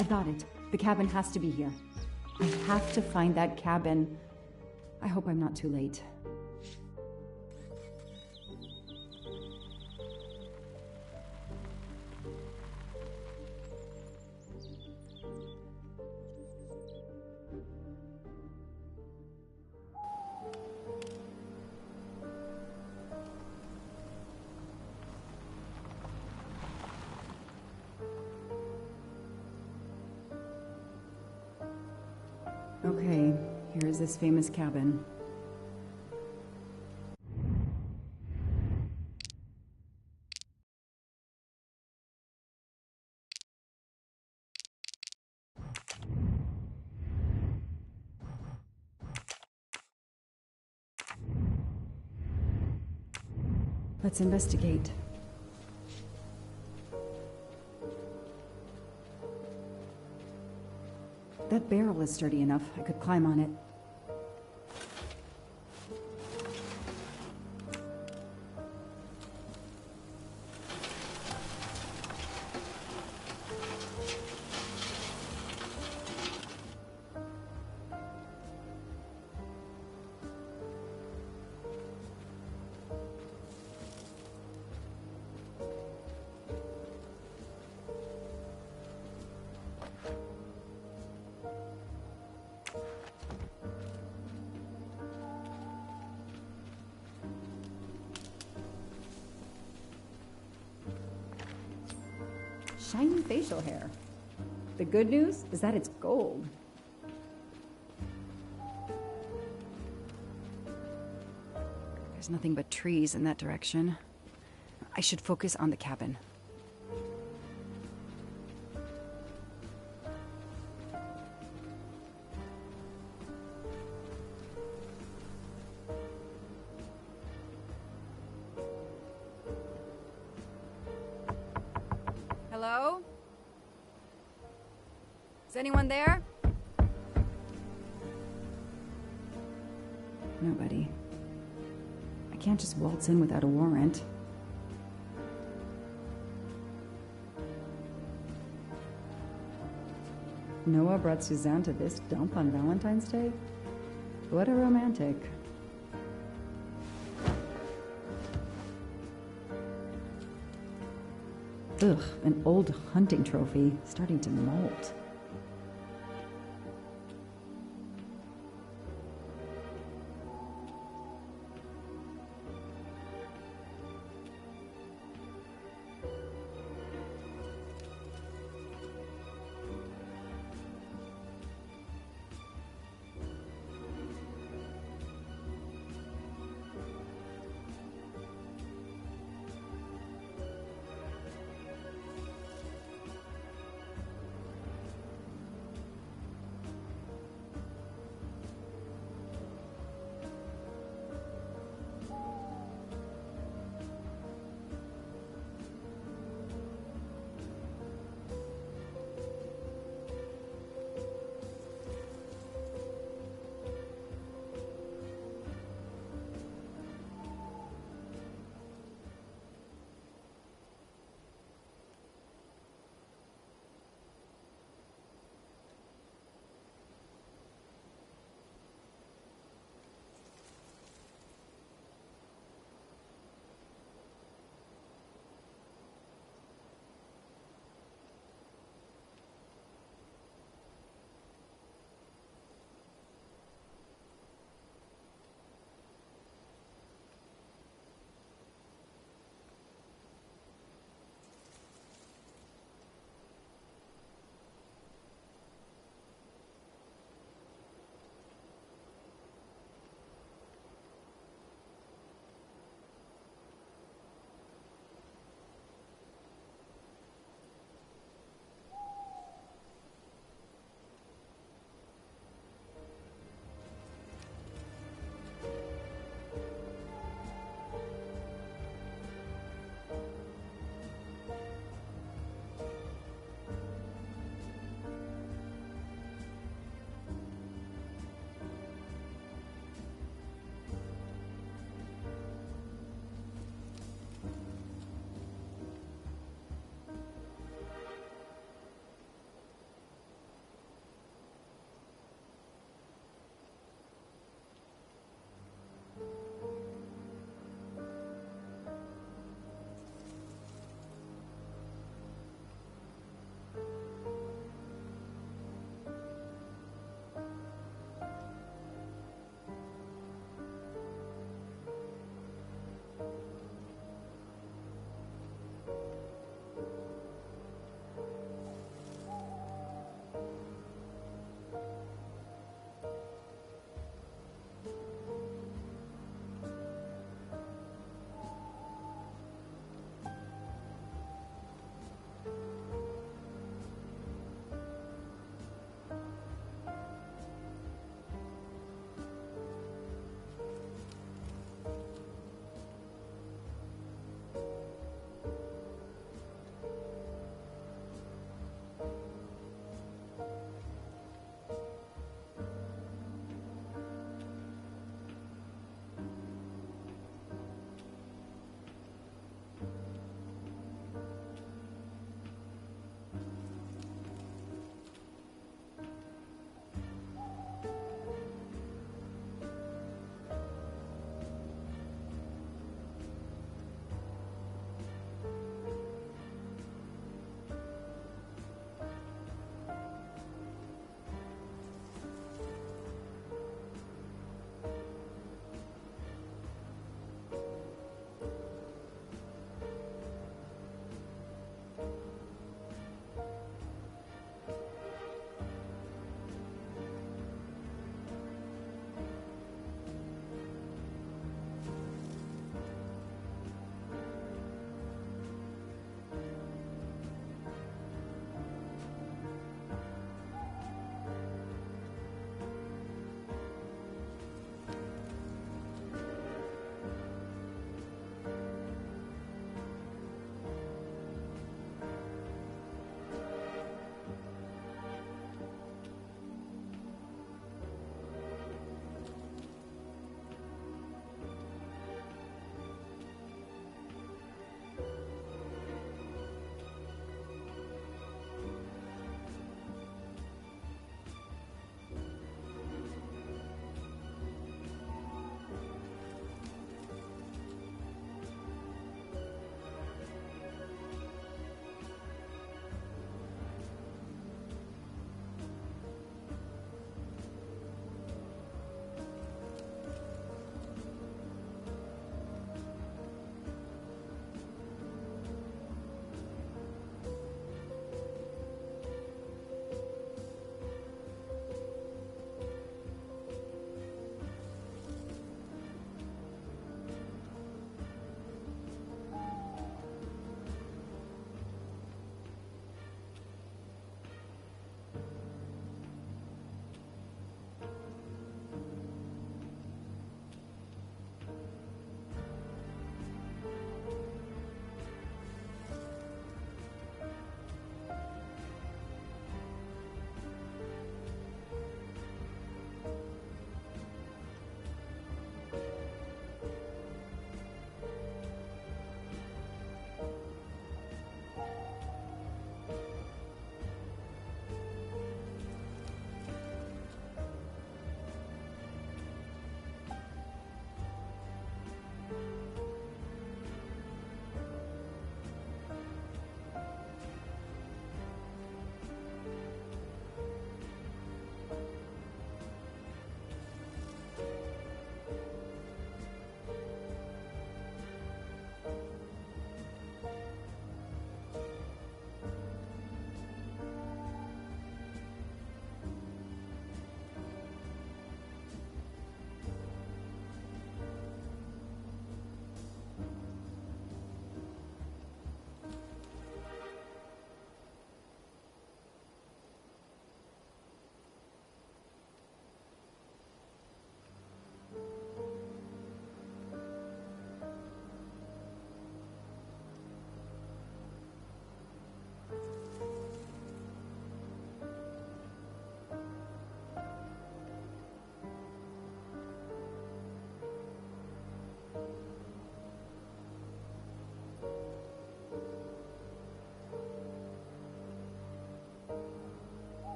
I got it. The cabin has to be here. I have to find that cabin. I hope I'm not too late. Okay, here is this famous cabin. Let's investigate. That barrel is sturdy enough. I could climb on it. Shiny facial hair. The good news is that it's gold. There's nothing but trees in that direction. I should focus on the cabin. Hello? Is anyone there? Nobody. I can't just waltz in without a warrant. Noah brought Suzanne to this dump on Valentine's Day? What a romantic. Ugh, an old hunting trophy starting to molt.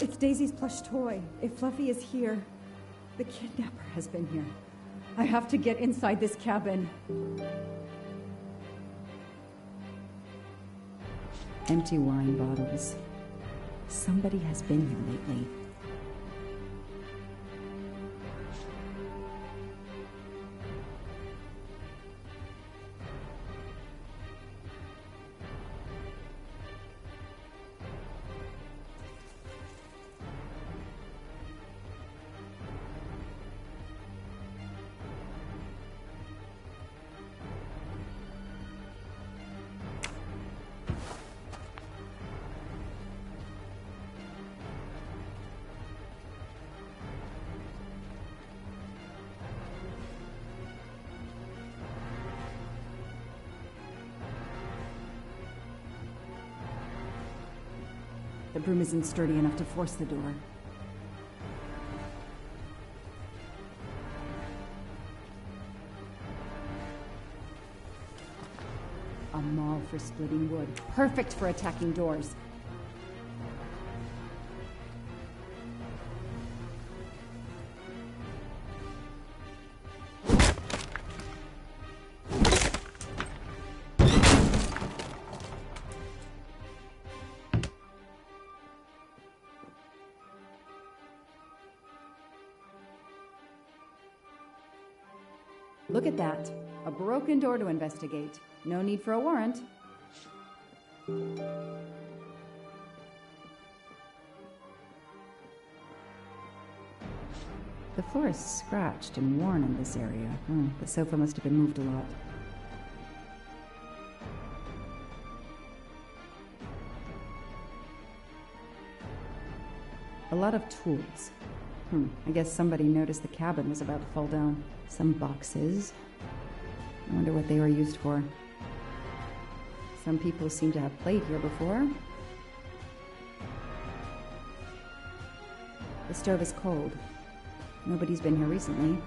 It's Daisy's plush toy. If Fluffy is here, the kidnapper has been here. I have to get inside this cabin. Empty wine bottles. Somebody has been here lately. The broom isn't sturdy enough to force the door. A maul for splitting wood. Perfect for attacking doors. Look at that. A broken door to investigate. No need for a warrant. The floor is scratched and worn in this area. The sofa must have been moved a lot. A lot of tools. I guess somebody noticed the cabin was about to fall down. Some boxes. I wonder what they were used for. Some people seem to have played here before. The stove is cold. Nobody's been here recently.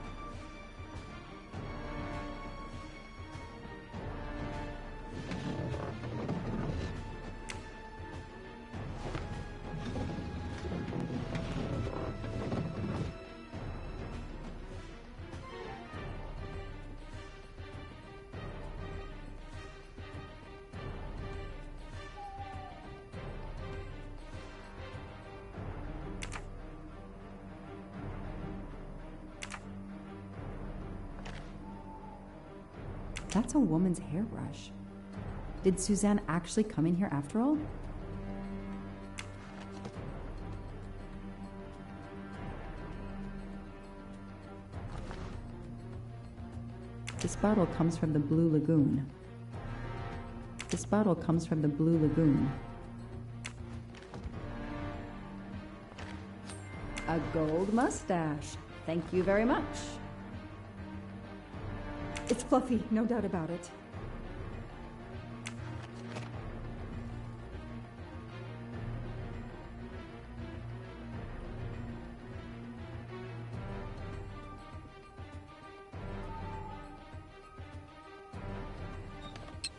That's a woman's hairbrush. Did Suzanne actually come in here after all? This bottle comes from the Blue Lagoon. This bottle comes from the Blue Lagoon. A gold mustache. Thank you very much. It's Fluffy, no doubt about it.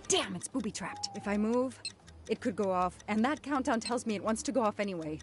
Damn, it's booby-trapped. If I move, it could go off, and that countdown tells me it wants to go off anyway.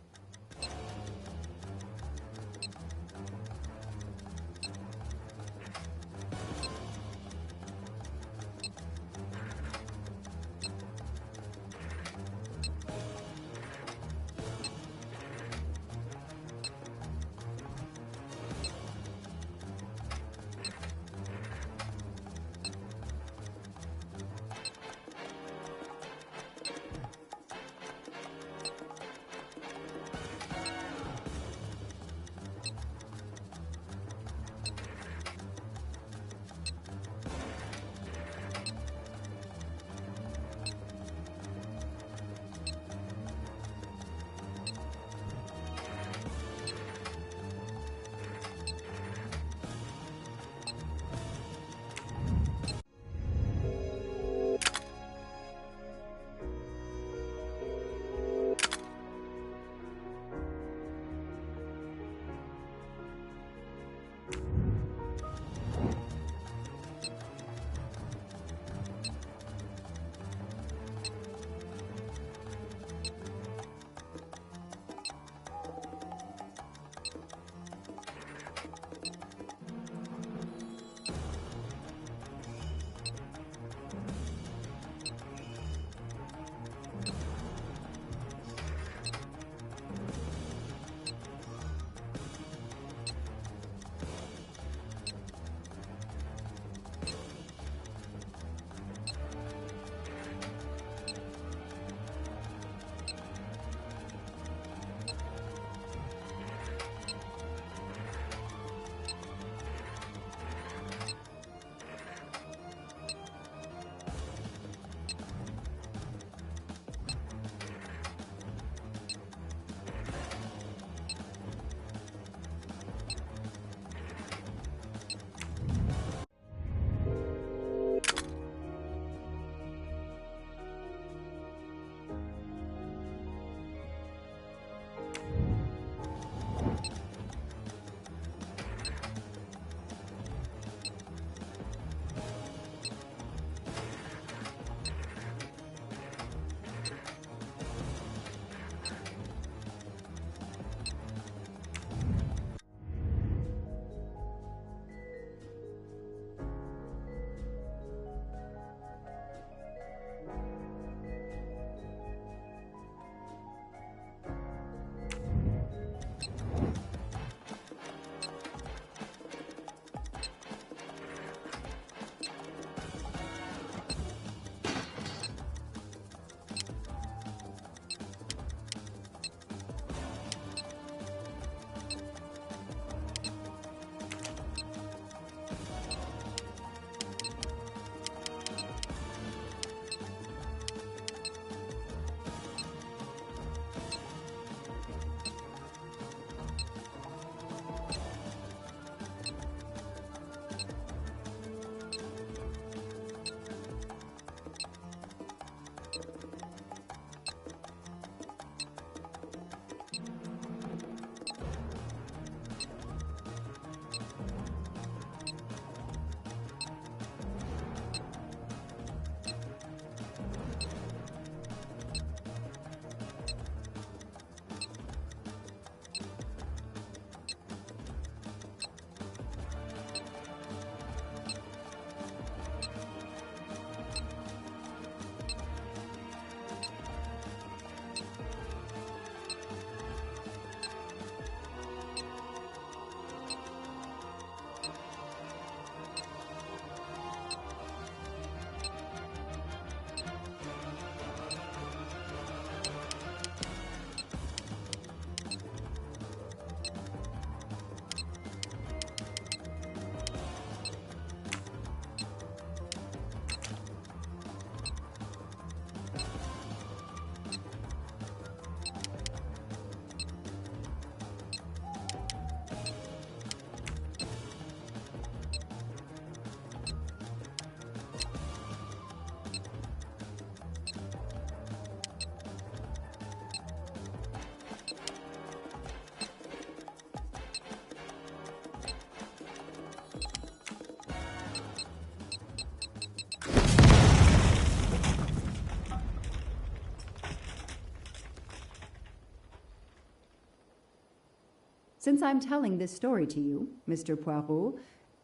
Since I'm telling this story to you, Mr. Poirot,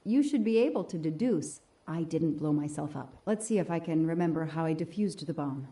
you should be able to deduce I didn't blow myself up. Let's see if I can remember how I defused the bomb.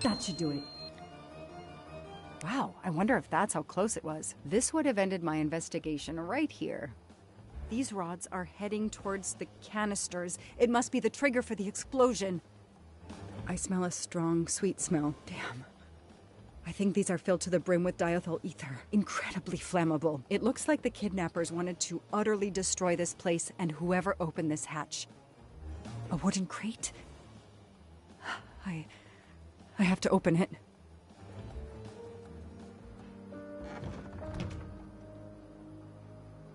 That should do it. Wow, I wonder if that's how close it was. This would have ended my investigation right here. These rods are heading towards the canisters. It must be the trigger for the explosion. I smell a strong, sweet smell. Damn. I think these are filled to the brim with diethyl ether. Incredibly flammable. It looks like the kidnappers wanted to utterly destroy this place and whoever opened this hatch. A wooden crate? I have to open it.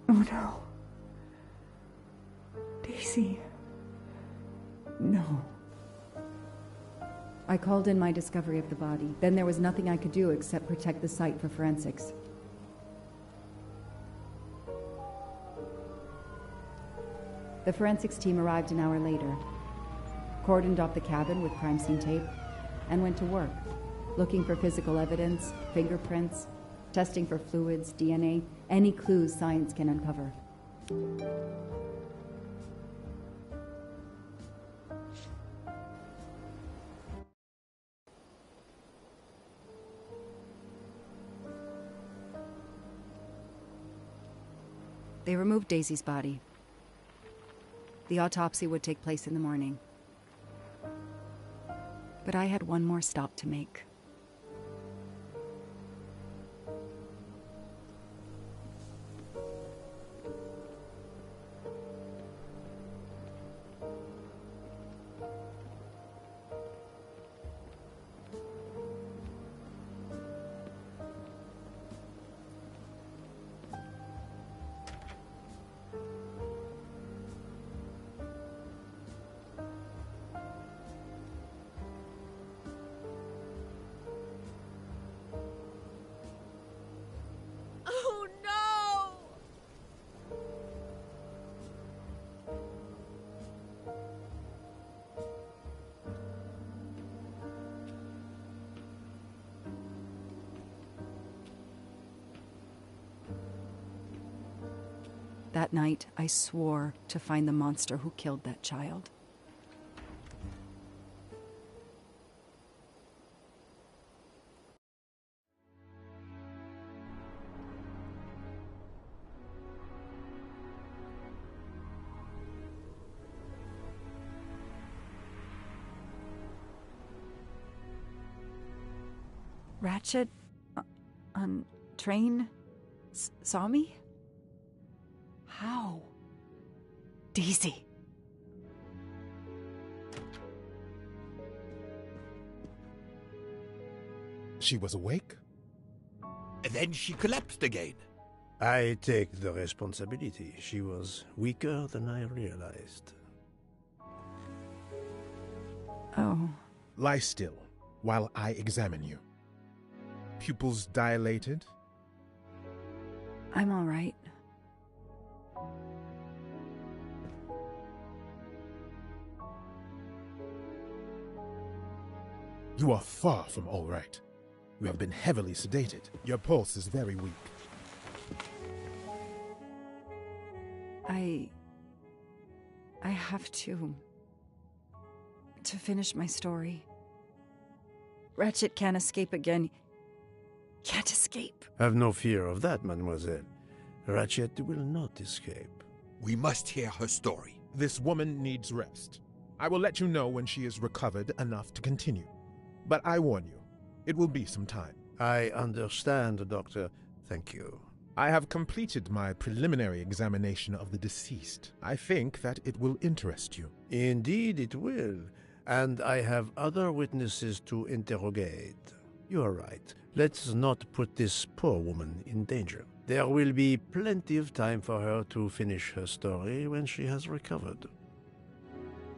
Oh no. Daisy. No. I called in my discovery of the body. Then there was nothing I could do except protect the site for forensics. The forensics team arrived an hour later, cordoned off the cabin with crime scene tape, and went to work, looking for physical evidence, fingerprints, testing for fluids, DNA, any clues science can uncover. They removed Daisy's body. The autopsy would take place in the morning. But I had one more stop to make. That night, I swore to find the monster who killed that child. Ratchet on train saw me? How? Daisy. She was awake? And then she collapsed again. I take the responsibility. She was weaker than I realized. Oh. Lie still while I examine you. Pupils dilated? I'm all right. You are far from all right. You have been heavily sedated. Your pulse is very weak. I have to finish my story. Ratchet can't escape again. Can't escape. Have no fear of that, mademoiselle. Ratchet will not escape. We must hear her story. This woman needs rest. I will let you know when she is recovered enough to continue. But I warn you, it will be some time. I understand, Doctor. Thank you. I have completed my preliminary examination of the deceased. I think that it will interest you. Indeed it will. And I have other witnesses to interrogate. You are right. Let's not put this poor woman in danger. There will be plenty of time for her to finish her story when she has recovered.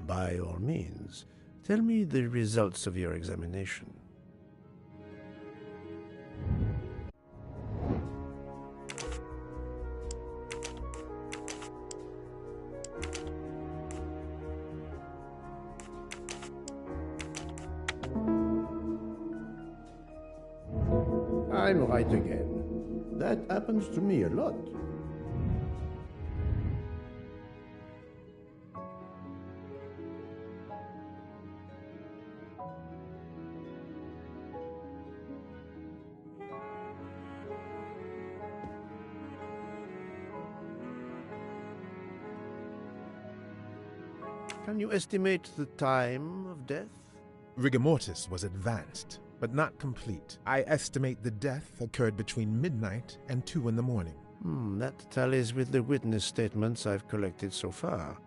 By all means, tell me the results of your examination. I'm right again. That happens to me a lot. Can you estimate the time of death? Rigor mortis was advanced, but not complete. I estimate the death occurred between midnight and 2 in the morning. That tallies with the witness statements I've collected so far.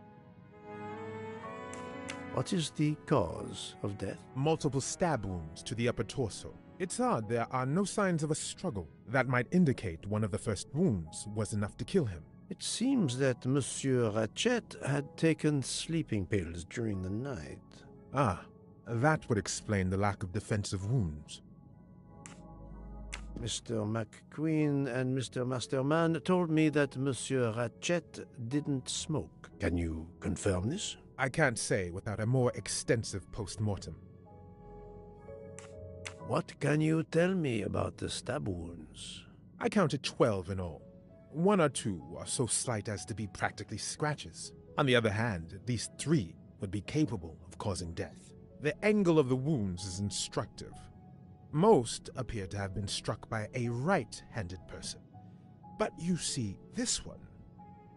What is the cause of death? Multiple stab wounds to the upper torso. It's odd there are no signs of a struggle. That might indicate one of the first wounds was enough to kill him. It seems that Monsieur Ratchet had taken sleeping pills during the night. Ah, that would explain the lack of defensive wounds. Mr. McQueen and Mr. Masterman told me that Monsieur Ratchet didn't smoke. Can you confirm this? I can't say without a more extensive post-mortem. What can you tell me about the stab wounds? I counted 12 in all. 1 or 2 are so slight as to be practically scratches. On the other hand, at least 3 would be capable of causing death. The angle of the wounds is instructive. Most appear to have been struck by a right-handed person. But you see, this one,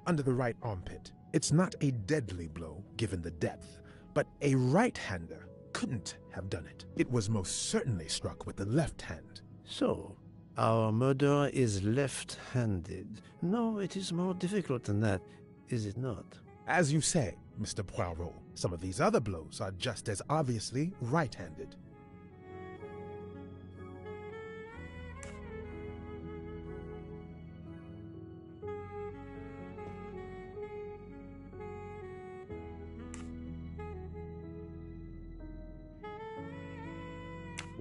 under the right armpit, it's not a deadly blow given the depth, but a right-hander couldn't have done it. It was most certainly struck with the left hand. So, our murderer is left-handed. No, it is more difficult than that, is it not? As you say, Mr. Poirot, some of these other blows are just as obviously right-handed.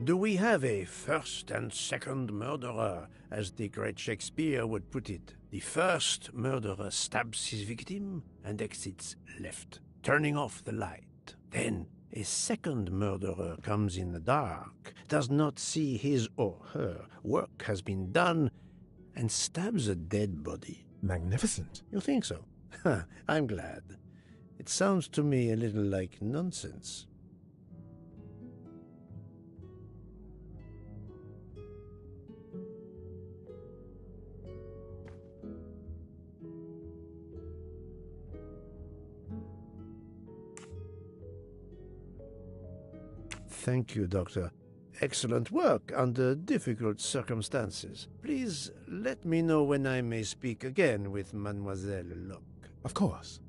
Do we have a first and second murderer, as the great Shakespeare would put it? The first murderer stabs his victim and exits left, turning off the light. Then a second murderer comes in the dark, does not see his or her work has been done, and stabs a dead body. Magnificent. You think so? I'm glad. It sounds to me a little like nonsense. Thank you, Doctor. excellent work under difficult circumstances. Please let me know when I may speak again with Mademoiselle Locke. Of course.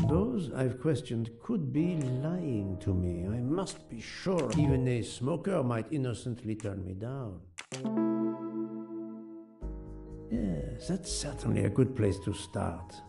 Those I've questioned could be lying to me. I must be sure. Even a smoker might innocently turn me down. Yes, that's certainly a good place to start.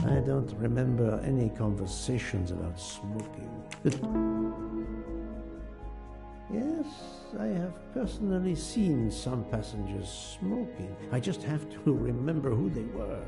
I don't remember any conversations about smoking. Yes, I have personally seen some passengers smoking. I just have to remember who they were.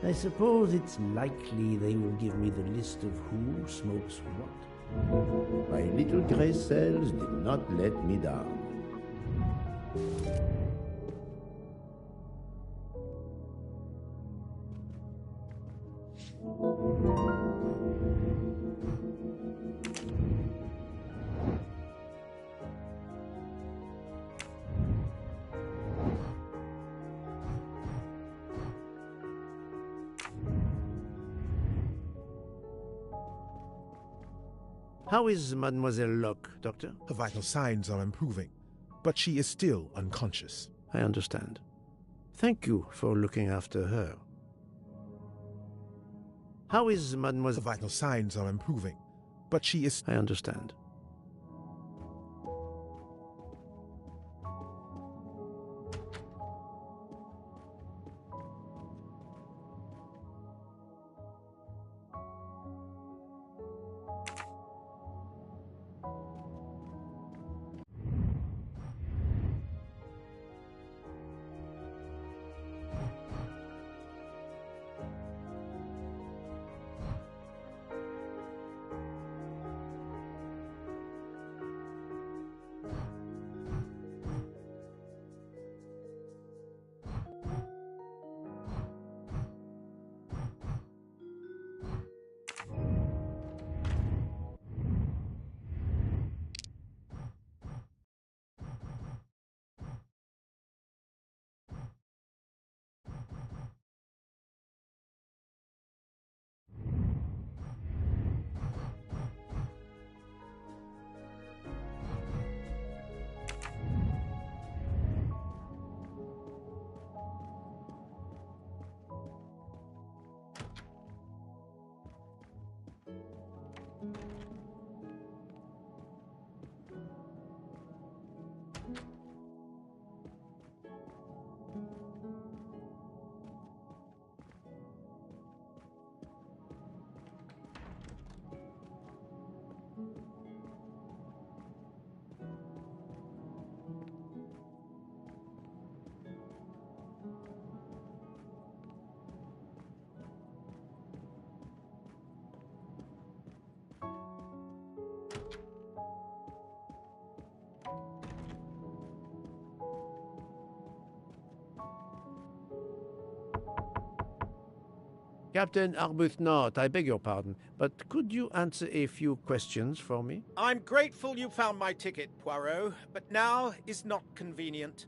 I suppose it's likely they will give me the list of who smokes what. My little gray cells did not let me down. How is Mademoiselle Locke, Doctor? Her vital signs are improving, but she is still unconscious. I understand. Thank you for looking after her. How is Her Mademoiselle... vital signs are improving, but she is... I understand. Captain Arbuthnot, I beg your pardon, but could you answer a few questions for me? I'm grateful you found my ticket, Poirot, but now is not convenient.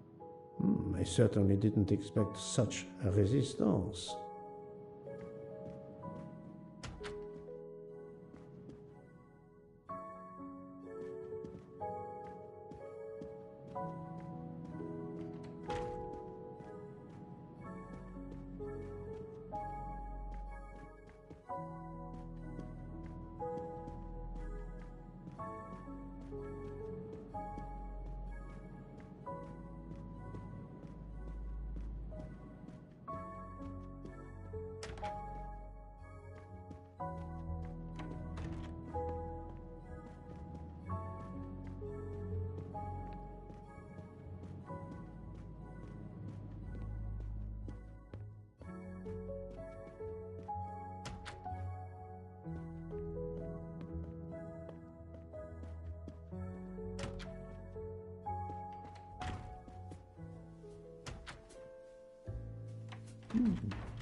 I certainly didn't expect such a resistance.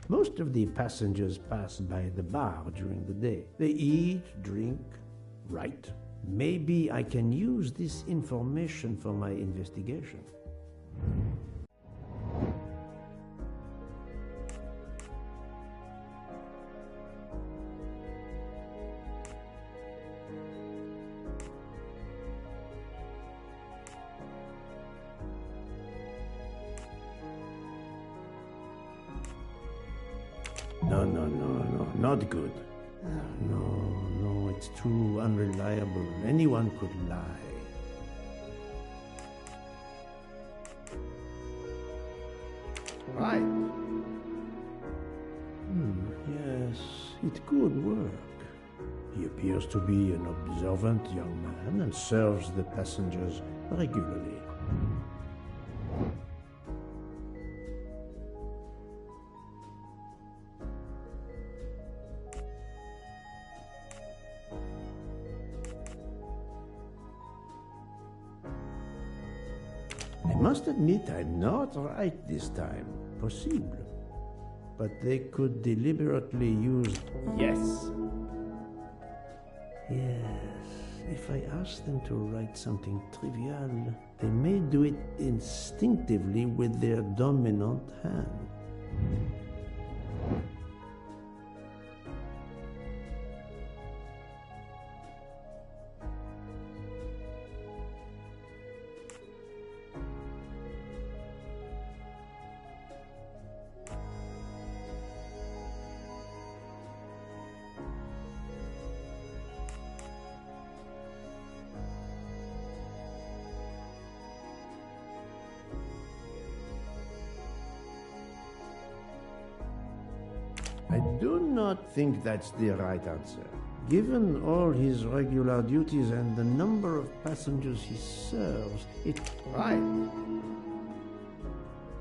Most of the passengers pass by the bar during the day. They eat, drink, write. Maybe I can use this information for my investigation. No, not good. No, it's too unreliable. Anyone could lie. Right. Yes, it could work. He appears to be an observant young man and serves the passengers regularly. I must admit I'm not right this time. Possible. But they could deliberately use yes. Yes. If I ask them to write something trivial, they may do it instinctively with their dominant hand. I do not think that's the right answer. Given all his regular duties and the number of passengers he serves, it's right.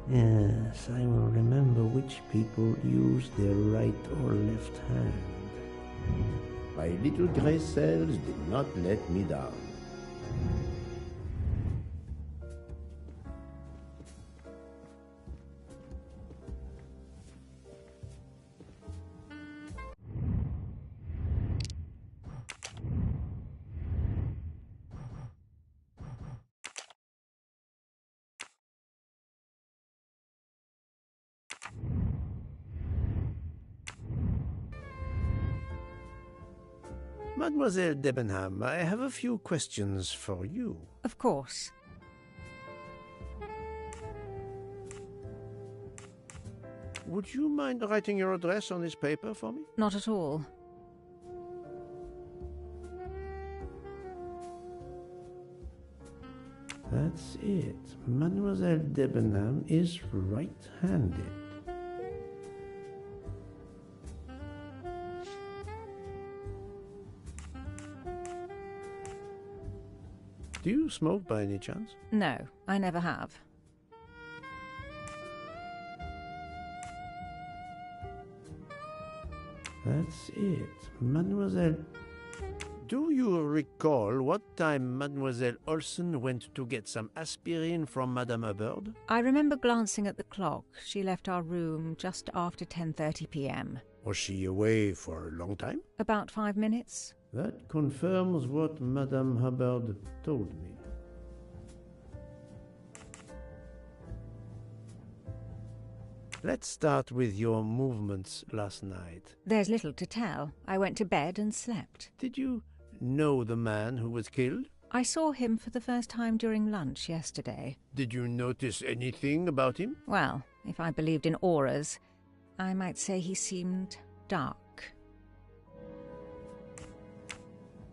Yes, I will remember which people use their right or left hand. My little gray cells did not let me down. Mademoiselle Debenham, I have a few questions for you. Of course. Would you mind writing your address on this paper for me? Not at all. That's it. Mademoiselle Debenham is right-handed. Do you smoke by any chance? No, I never have. That's it. Mademoiselle... Do you recall what time Mademoiselle Olsen went to get some aspirin from Madame Hubbard? I remember glancing at the clock. She left our room just after 10:30 p.m. Was she away for a long time? About 5 minutes. That confirms what Madame Hubbard told me. Let's start with your movements last night. There's little to tell. I went to bed and slept. Did you know the man who was killed? I saw him for the first time during lunch yesterday. Did you notice anything about him? Well, if I believed in auras, I might say he seemed dark.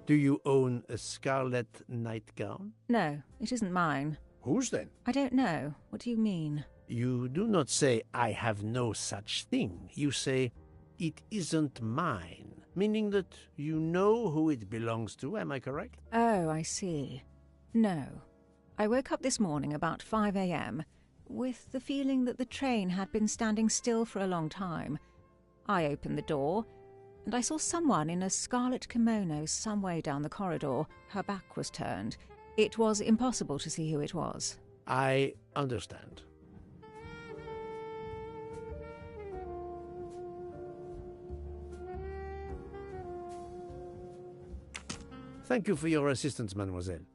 Do you own a scarlet nightgown? No, it isn't mine. Whose then? I don't know. What do you mean? You do not say, I have no such thing. You say, it isn't mine, meaning that you know who it belongs to. Am I correct? Oh, I see. No. I woke up this morning about 5 a.m. with the feeling that the train had been standing still for a long time. I opened the door, and I saw someone in a scarlet kimono some way down the corridor. Her back was turned. It was impossible to see who it was. I understand. Thank you for your assistance, mademoiselle.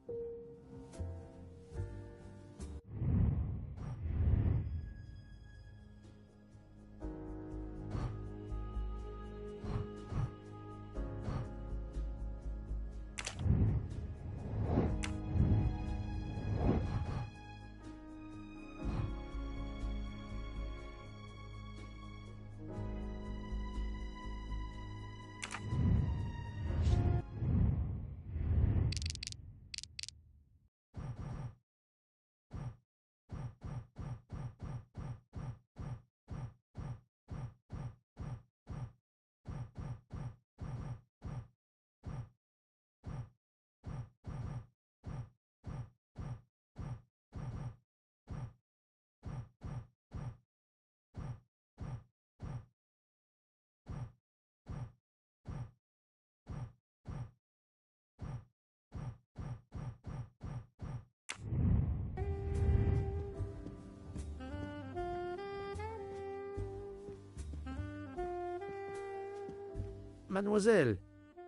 Mademoiselle,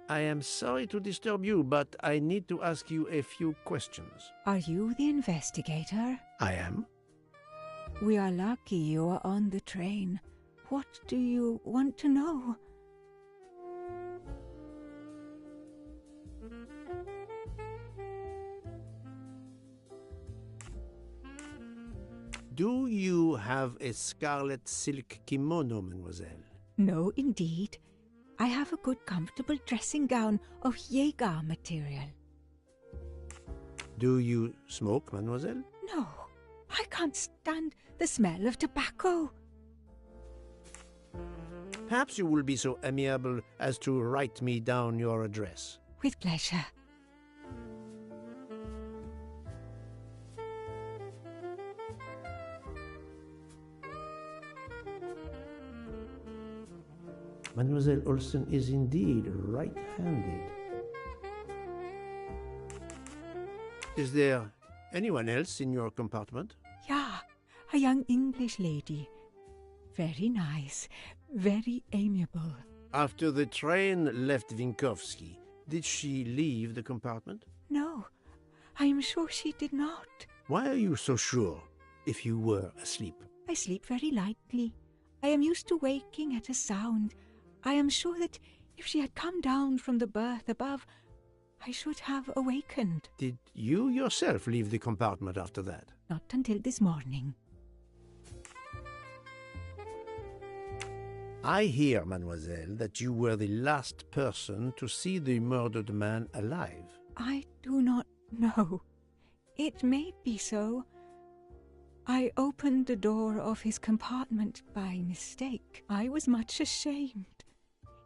I am sorry to disturb you, but I need to ask you a few questions. Are you the investigator? I am. We are lucky you are on the train. What do you want to know? Do you have a scarlet silk kimono, mademoiselle? No, indeed. I have a good comfortable dressing gown of Jaeger material. Do you smoke, mademoiselle? No, I can't stand the smell of tobacco. Perhaps you will be so amiable as to write me down your address. With pleasure. Mademoiselle Olsen is indeed right-handed. Is there anyone else in your compartment? Yeah, a young English lady. Very nice, very amiable. After the train left Vinkovsky, did she leave the compartment? No, I am sure she did not. Why are you so sure, if you were asleep? I sleep very lightly. I am used to waking at a sound. I am sure that if she had come down from the berth above, I should have awakened. Did you yourself leave the compartment after that? Not until this morning. I hear, mademoiselle, that you were the last person to see the murdered man alive. I do not know. It may be so. I opened the door of his compartment by mistake. I was much ashamed.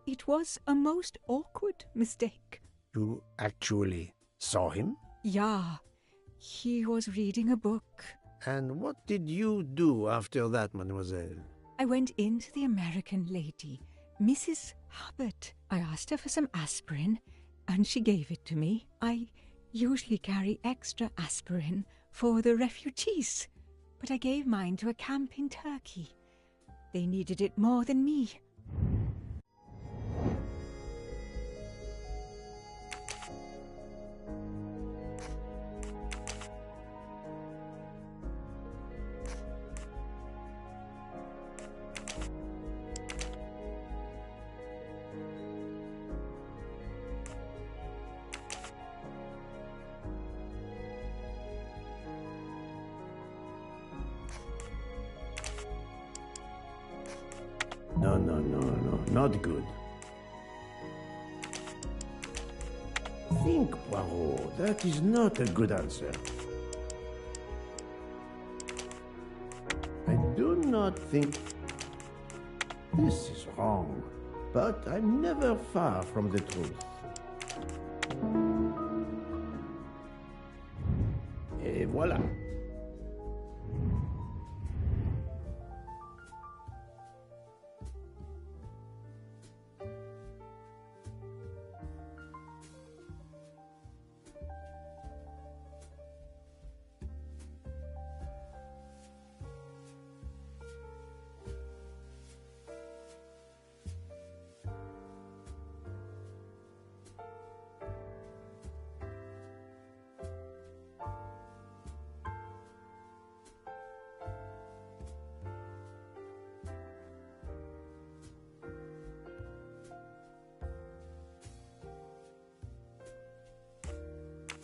It was a most awkward mistake. You actually saw him? Yeah, he was reading a book. And what did you do after that, mademoiselle? I went in to the American lady, Mrs. Hubbard. I asked her for some aspirin, and she gave it to me. I usually carry extra aspirin for the refugees, but I gave mine to a camp in Turkey. They needed it more than me. No, not good. Think, Poirot, that is not a good answer. I do not think this is wrong, but I'm never far from the truth. Et voilà.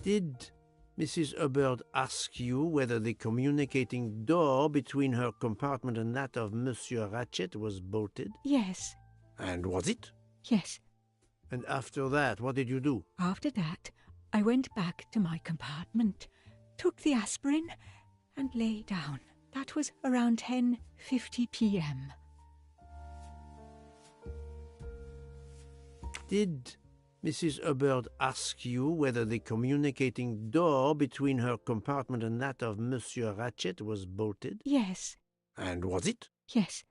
Did Mrs. Hubbard ask you whether the communicating door between her compartment and that of Monsieur Ratchet was bolted? Yes. And was it? Yes. And after that, what did you do? After that, I went back to my compartment, took the aspirin, and lay down. That was around 10:50 p.m. Did Mrs. Hubbard ask you whether the communicating door between her compartment and that of Monsieur Ratchet was bolted? Yes. And was it? Yes.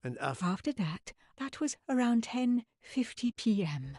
And after that, that was around 10:50 p.m.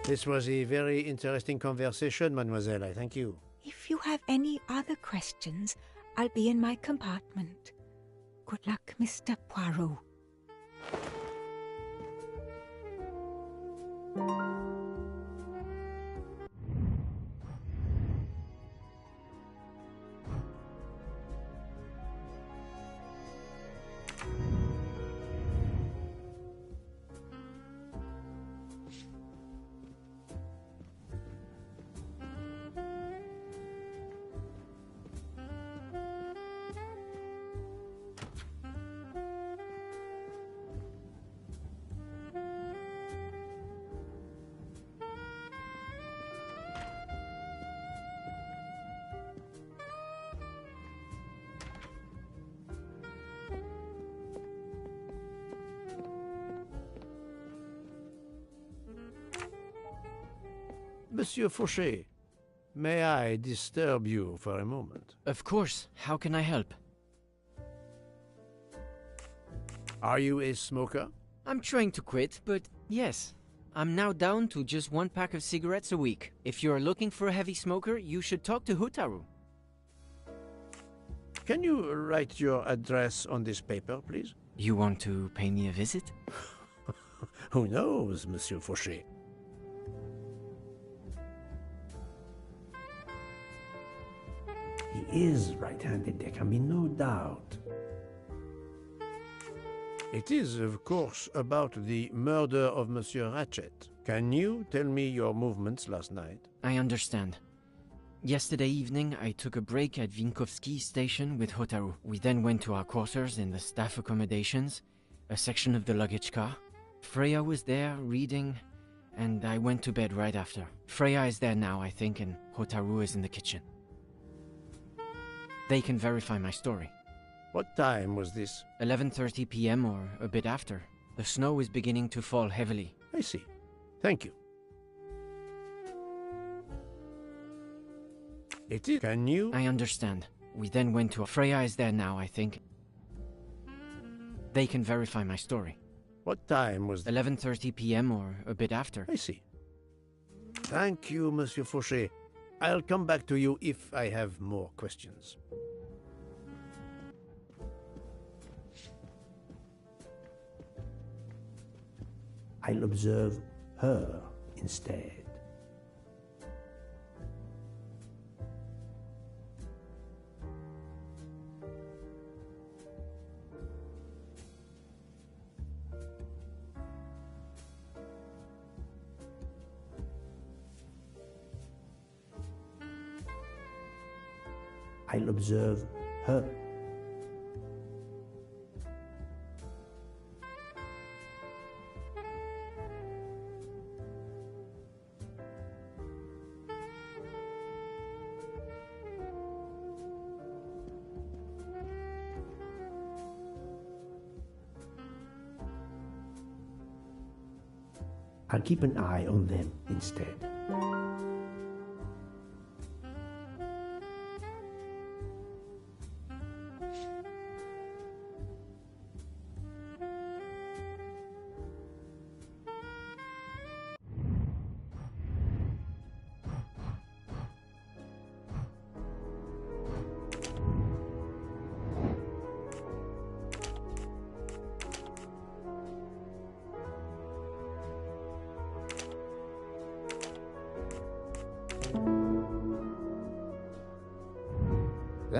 This was a very interesting conversation, mademoiselle. I thank you. If you have any other questions, I'll be in my compartment. Good luck, Mr. Poirot. Monsieur Fauché, may I disturb you for a moment? Of course. How can I help? Are you a smoker? I'm trying to quit, but yes. I'm now down to just 1 pack of cigarettes a week. If you're looking for a heavy smoker, you should talk to Hotaru. Can you write your address on this paper, please? You want to pay me a visit? Who knows, Monsieur Fauché? He is right-handed, there can be no doubt. It is, of course, about the murder of Monsieur Ratchet. Can you tell me your movements last night? I understand. Yesterday evening, I took a break at Vinkovsky station with Hotaru. We then went to our quarters in the staff accommodations, a section of the luggage car. Freya was there, reading, and I went to bed right after. Freya is there now, I think, and Hotaru is in the kitchen. They can verify my story. What time was this? 11:30 p.m. or a bit after. The snow is beginning to fall heavily. I see. Thank you. It is. Can you? I understand. We then went to... Freya is there now, I think. They can verify my story. What time was 11:30 p.m. or a bit after. I see. Thank you, Monsieur Fauché. I'll come back to you if I have more questions. I'll observe her instead. I'll observe her. I'll keep an eye on them instead.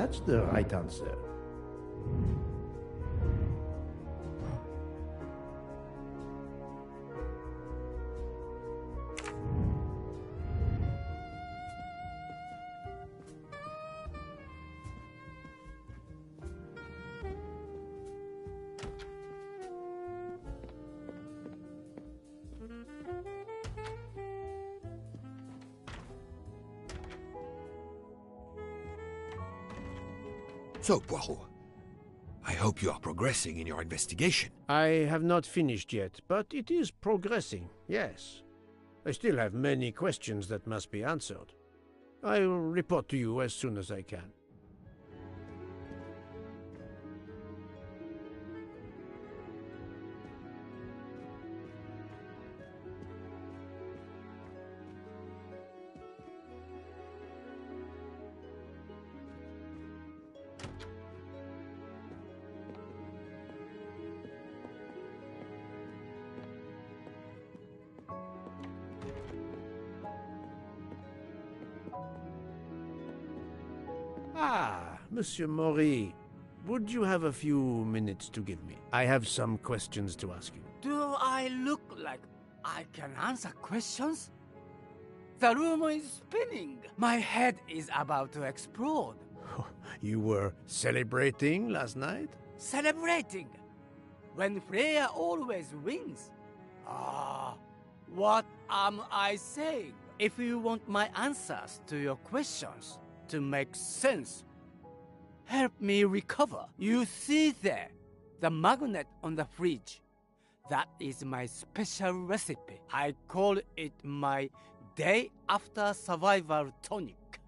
That's the right answer. So, Poirot, I hope you are progressing in your investigation. I have not finished yet, but it is progressing, yes. I still have many questions that must be answered. I will report to you as soon as I can. Ah, Monsieur Maury, would you have a few minutes to give me? I have some questions to ask you. Do I look like I can answer questions? The room is spinning. My head is about to explode. You were celebrating last night? Celebrating? When Freya always wins. Ah, what am I saying? If you want my answers to your questions to make sense, help me recover. You see there, the magnet on the fridge. That is my special recipe. I call it my day after survival tonic.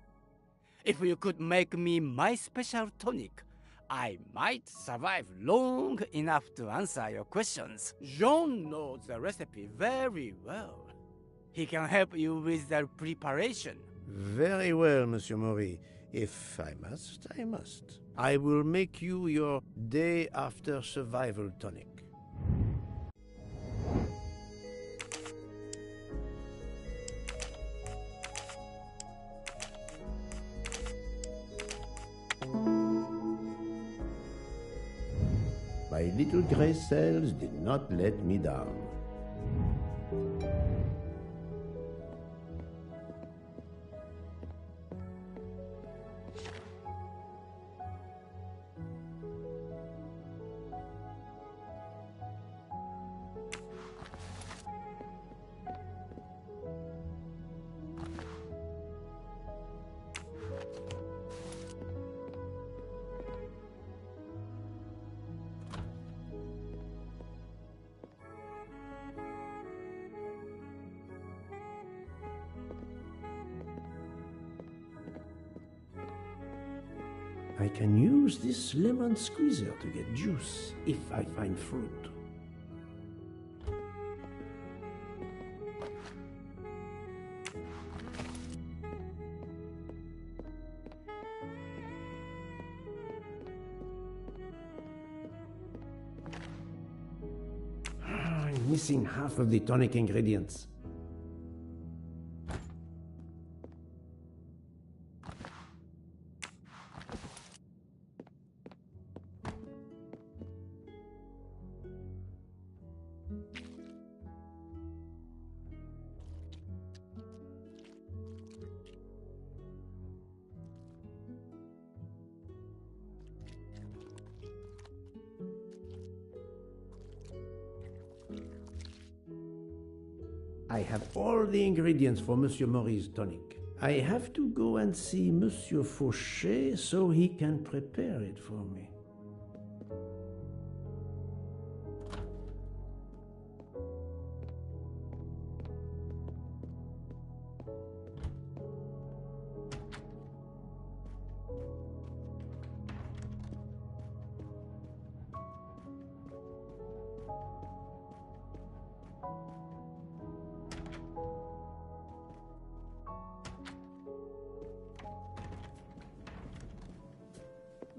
If you could make me my special tonic, I might survive long enough to answer your questions. Jean knows the recipe very well. He can help you with the preparation. Very well, Monsieur Maury. If I must, I must. I will make you your day after survival tonic. My little gray cells did not let me down. I can use this lemon squeezer to get juice if I find fruit. I'm missing half of the tonic ingredients. I have all the ingredients for Monsieur Maury's tonic. I have to go and see Monsieur Fauché so he can prepare it for me.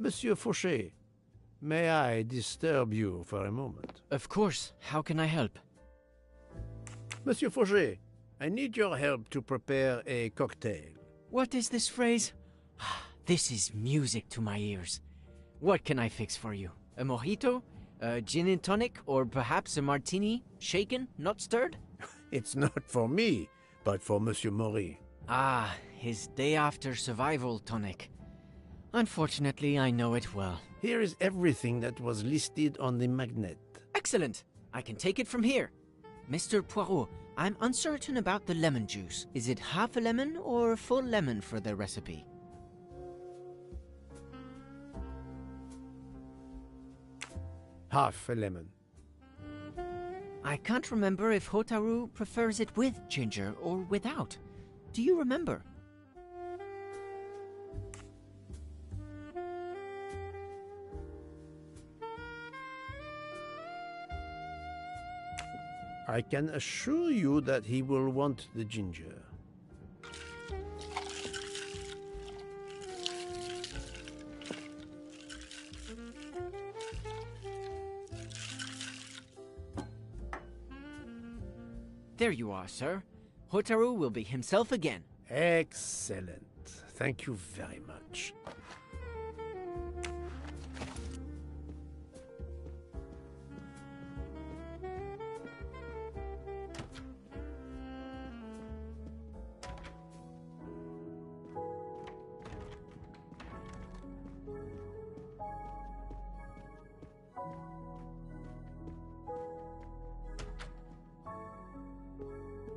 Monsieur Fauché, may I disturb you for a moment? Of course. How can I help? Monsieur Fauché, I need your help to prepare a cocktail. What is this phrase? This is music to my ears. What can I fix for you? A mojito? A gin and tonic? Or perhaps a martini? Shaken, not stirred? It's not for me, but for Monsieur Maury. Ah, his day after survival tonic. Unfortunately, I know it well. Here is everything that was listed on the magnet. Excellent! I can take it from here. Mr. Poirot, I'm uncertain about the lemon juice. Is it half a lemon or a full lemon for the recipe? Half a lemon. I can't remember if Hotaru prefers it with ginger or without. Do you remember? I can assure you that he will want the ginger. There you are, sir. Hotaru will be himself again. Excellent. Thank you very much.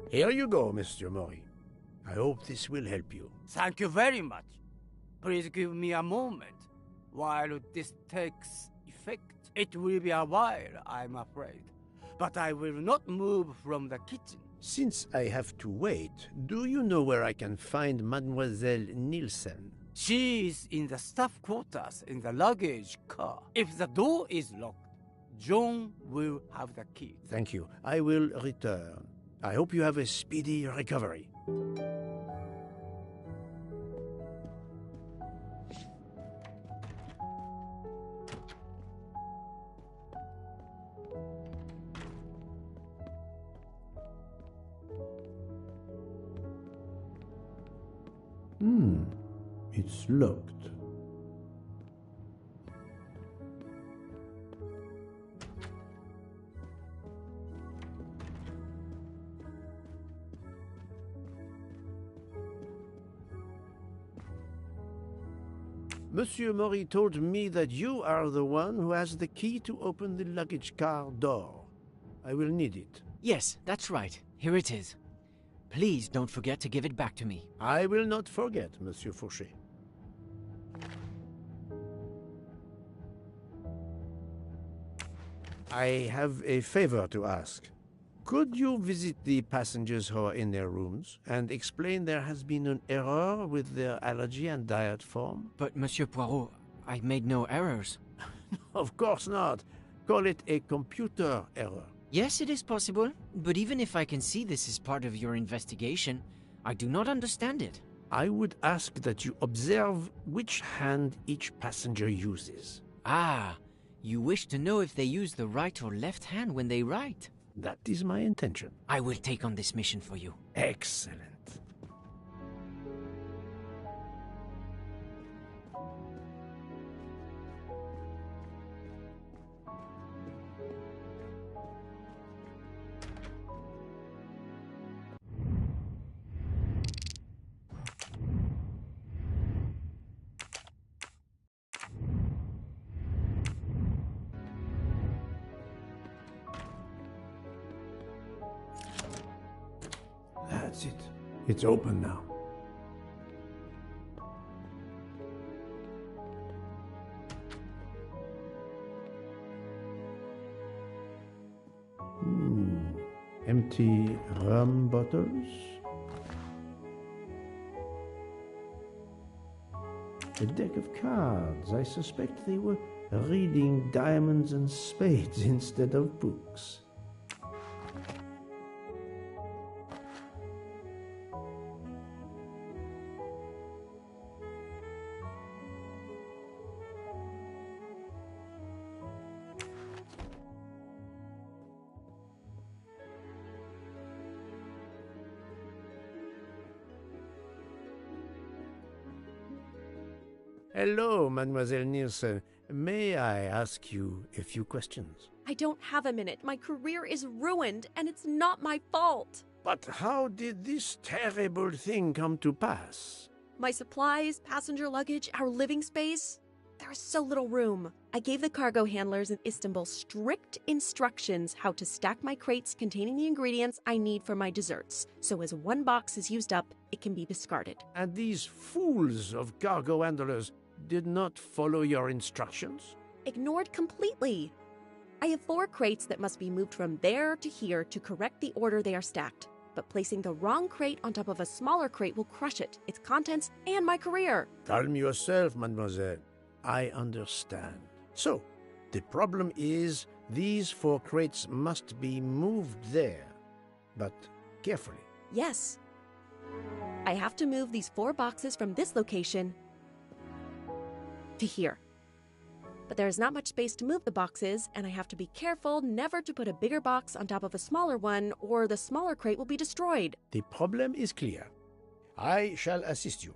Here you go, Mr. Maury. I hope this will help you. Thank you very much. Please give me a moment. While this takes effect, it will be a while, I'm afraid. But I will not move from the kitchen. Since I have to wait, do you know where I can find Mademoiselle Nielsen? She is in the staff quarters in the luggage car. If the door is locked, John will have the key. Thank you. I will return. I hope you have a speedy recovery. It's locked. Monsieur Maury told me that you are the one who has the key to open the luggage car door. I will need it. Yes, that's right. Here it is. Please don't forget to give it back to me. I will not forget, Monsieur Fauché. I have a favor to ask. Could you visit the passengers who are in their rooms and explain there has been an error with their allergy and diet form? But, Monsieur Poirot, I made no errors. Of course not. Call it a computer error. Yes, it is possible, but even if I can see this is part of your investigation, I do not understand it. I would ask that you observe which hand each passenger uses. Ah, you wish to know if they use the right or left hand when they write? That is my intention. I will take on this mission for you. Excellent. That's it. It's open now. Empty rum bottles. A deck of cards. I suspect they were reading diamonds and spades instead of books. Hello, Mademoiselle Nielsen. May I ask you a few questions? I don't have a minute. My career is ruined, and it's not my fault. But how did this terrible thing come to pass? My supplies, passenger luggage, our living space. There's so little room. I gave the cargo handlers in Istanbul strict instructions how to stack my crates containing the ingredients I need for my desserts. So as one box is used up, it can be discarded. And these fools of cargo handlers did not follow your instructions? Ignored completely. I have 4 crates that must be moved from there to here to correct the order they are stacked. But placing the wrong crate on top of a smaller crate will crush it, its contents, and my career. Calm yourself, mademoiselle. I understand. So, the problem is these 4 crates must be moved there, but carefully. Yes. I have to move these 4 boxes from this location to here. But there is not much space to move the boxes, and I have to be careful never to put a bigger box on top of a smaller one, or the smaller crate will be destroyed. The problem is clear. I shall assist you.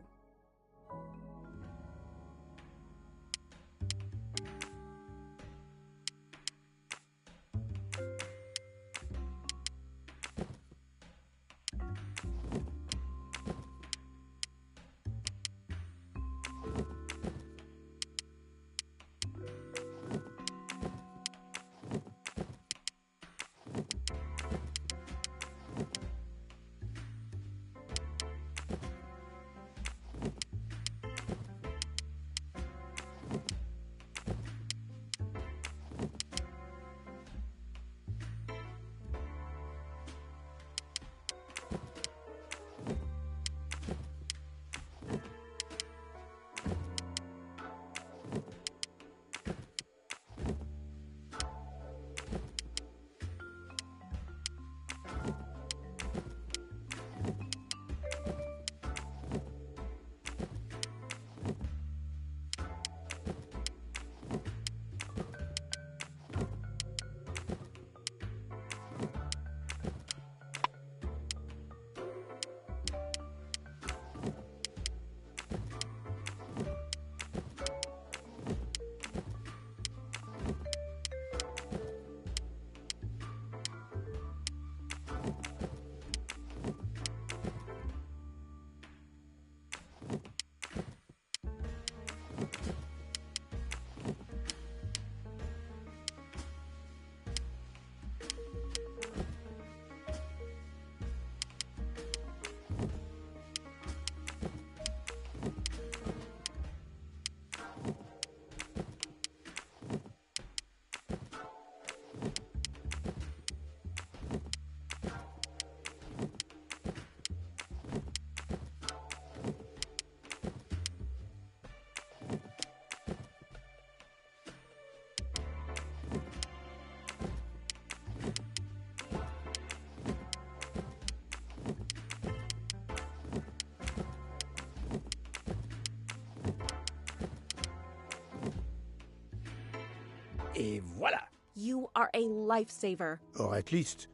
Et voilà! You are a lifesaver. Or at least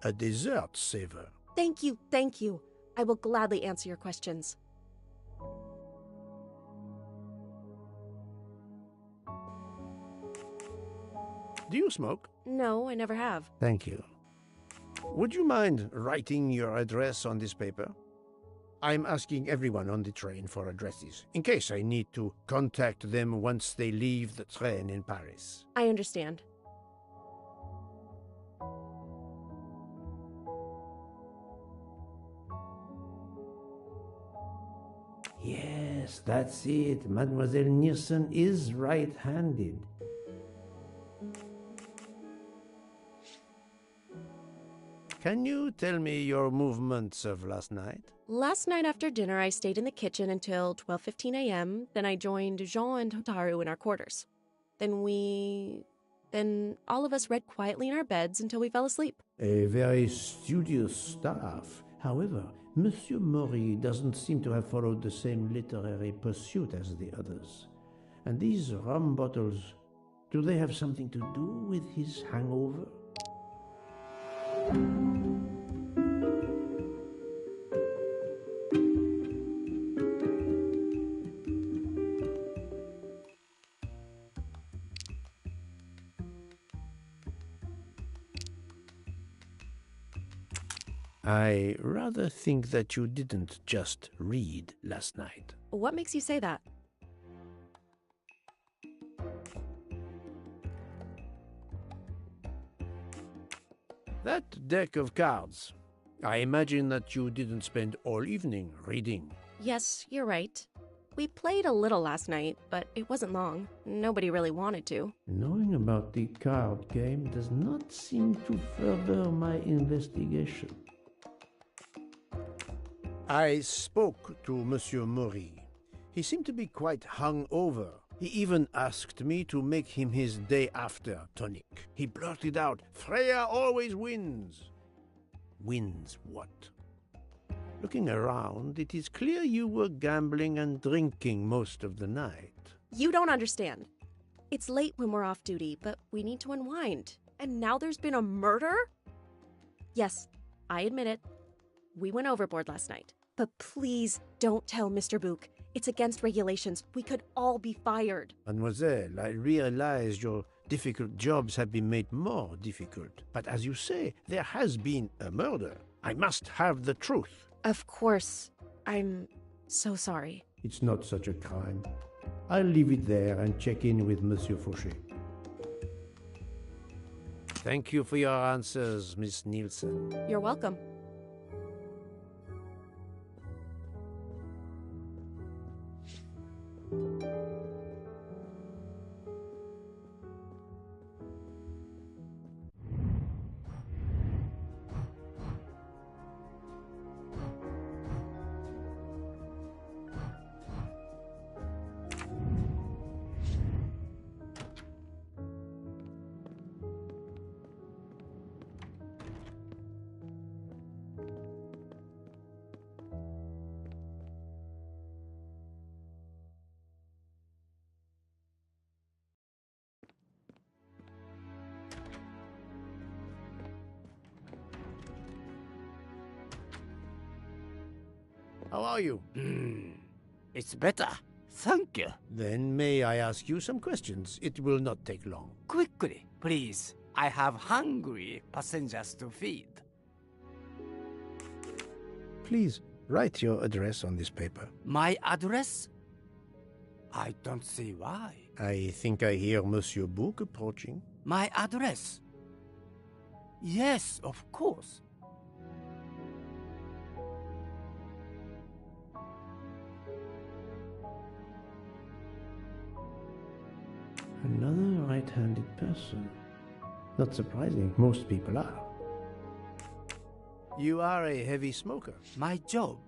a dessert saver. Thank you, thank you. I will gladly answer your questions. Do you smoke? No, I never have. Thank you. Would you mind writing your address on this paper? I'm asking everyone on the train for addresses, in case I need to contact them once they leave the train in Paris. I understand. Yes, that's it. Mademoiselle Nielsen is right-handed. Can you tell me your movements of last night? Last night after dinner, I stayed in the kitchen until 12:15 a.m. Then I joined Jean and Hotaru in our quarters. Then all of us read quietly in our beds until we fell asleep. A very studious staff. However, Monsieur Maury doesn't seem to have followed the same literary pursuit as the others. And these rum bottles, do they have something to do with his hangover? I rather think that you didn't just read last night. What makes you say that? That deck of cards. I imagine that you didn't spend all evening reading. Yes, you're right. We played a little last night, but it wasn't long. Nobody really wanted to. Knowing about the card game does not seem to further my investigation. I spoke to Monsieur Maury. He seemed to be quite hungover. He even asked me to make him his day after tonic. He blurted out, "Freya always wins." Wins what? Looking around, it is clear you were gambling and drinking most of the night. You don't understand. It's late when we're off duty, but we need to unwind. And now there's been a murder? Yes, I admit it. We went overboard last night. But please don't tell Mr. Book. It's against regulations. We could all be fired. Mademoiselle, I realize your difficult jobs have been made more difficult. But as you say, there has been a murder. I must have the truth. Of course. I'm so sorry. It's not such a crime. I'll leave it there and check in with Monsieur Fauché. Thank you for your answers, Miss Nielsen. You're welcome. How are you? It's better. Thank you. Then may I ask you some questions? It will not take long. Quickly, please. I have hungry passengers to feed. Please, write your address on this paper. My address? I don't see why. I think I hear Monsieur Book approaching. My address? Yes, of course. Another right-handed person. Not surprising, most people are. You are a heavy smoker. My job.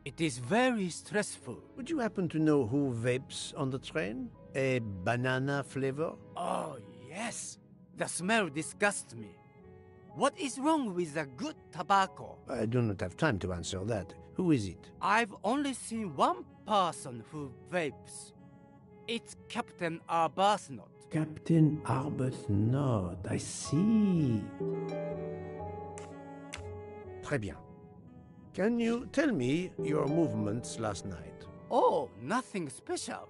It is very stressful. Would you happen to know who vapes on the train? A banana flavor? Oh, yes. The smell disgusts me. What is wrong with the good tobacco? I do not have time to answer that. Who is it? I've only seen one person who vapes. It's Captain Arbuthnot. Captain Arbuthnot, I see. Très bien. Can you tell me your movements last night? Oh, nothing special.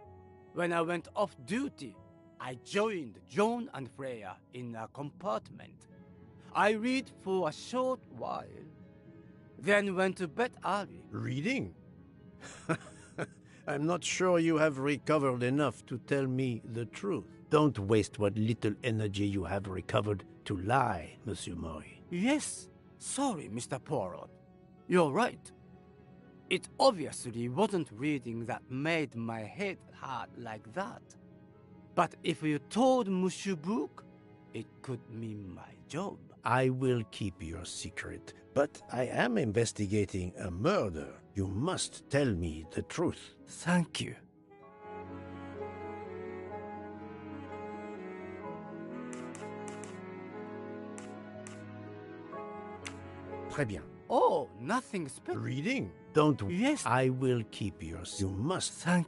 When I went off duty, I joined John and Freya in a compartment. I read for a short while, then went to bed early. Reading? I'm not sure you have recovered enough to tell me the truth. Don't waste what little energy you have recovered to lie, Monsieur Maury. Yes, sorry, Mr. Poirot. You're right. It obviously wasn't reading that made my head hurt like that. But if you told Monsieur Book, it could mean my job. I will keep your secret, but I am investigating a murder. You must tell me the truth. Thank you. Très bien. Oh, nothing special. Reading? Don't. Yes. I will keep yours. You must. Thank.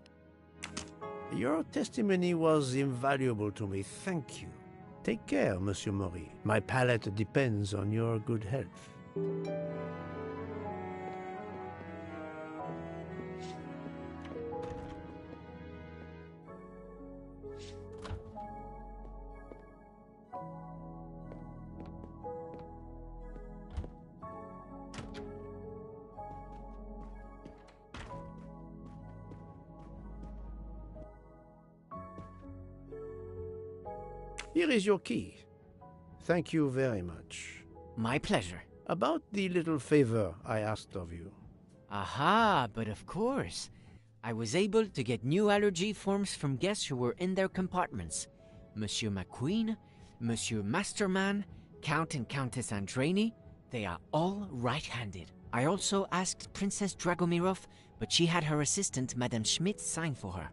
Your testimony was invaluable to me. Thank you. Take care, Monsieur Maury. My palate depends on your good health. Here is your key. Thank you very much. My pleasure. About the little favor I asked of you. Aha, but of course. I was able to get new allergy forms from guests who were in their compartments. Monsieur McQueen, Monsieur Masterman, Count and Countess Andreni, they are all right-handed. I also asked Princess Dragomirov, but she had her assistant, Madame Schmidt, sign for her.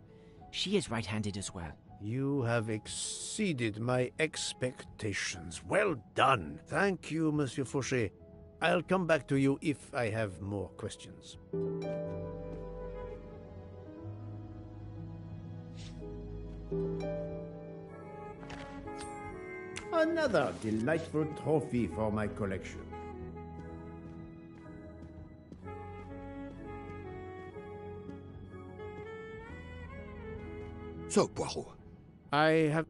She is right-handed as well. You have exceeded my expectations. Well done. Thank you, Monsieur Fauché. I'll come back to you if I have more questions. Another delightful trophy for my collection. So, Poirot, I have...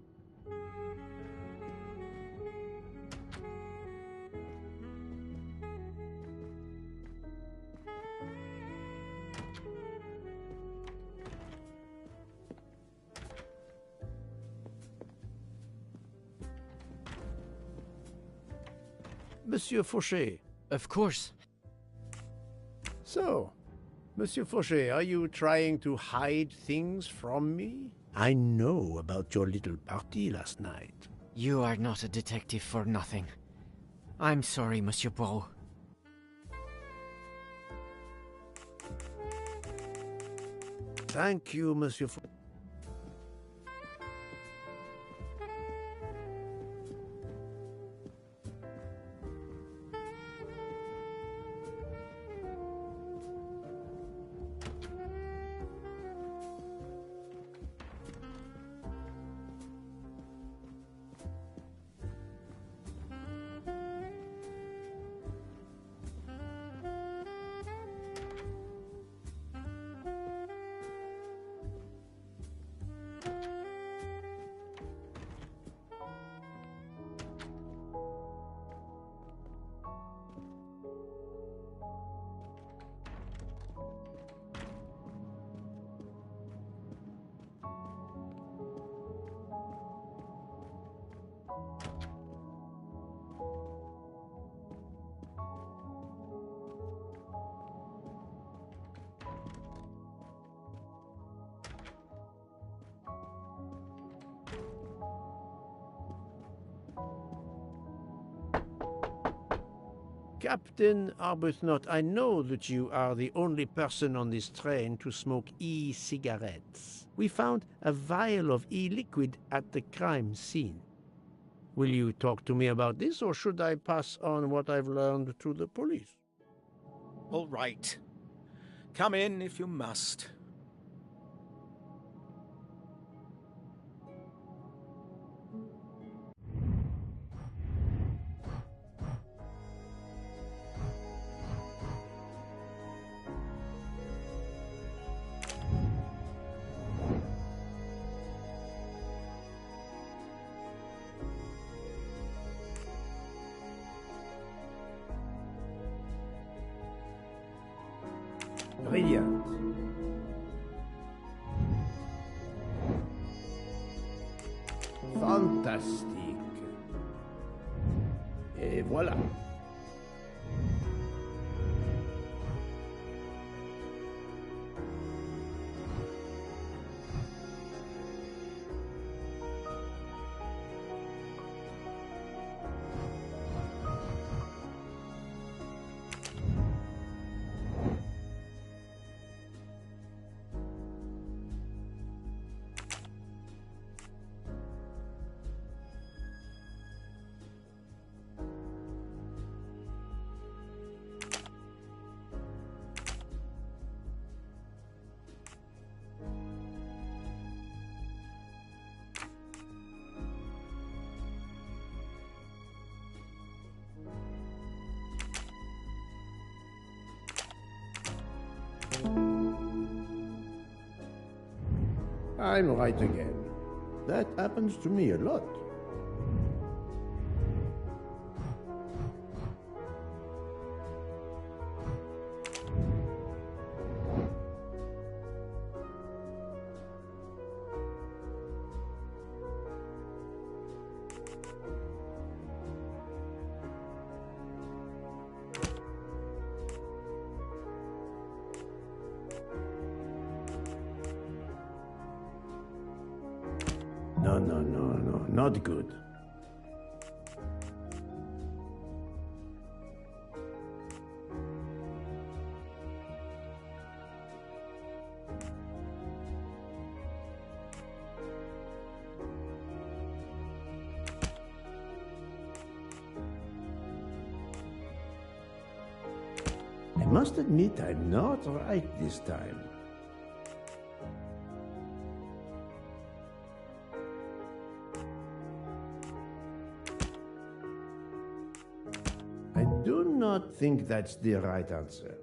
Monsieur Fauché. Of course. So, Monsieur Fauché, are you trying to hide things from me? I know about your little party last night. You are not a detective for nothing. I'm sorry, Monsieur Poirot. Thank you, Monsieur Fauché. Captain Arbuthnot, I know that you are the only person on this train to smoke e-cigarettes. We found a vial of e-liquid at the crime scene. Will you talk to me about this, or should I pass on what I've learned to the police? All right. Come in if you must. Brilliant. Fantastique. Et voilà. I'm right again. That happens to me a lot. No, not good. I must admit I'm not right this time. I do not think that's the right answer.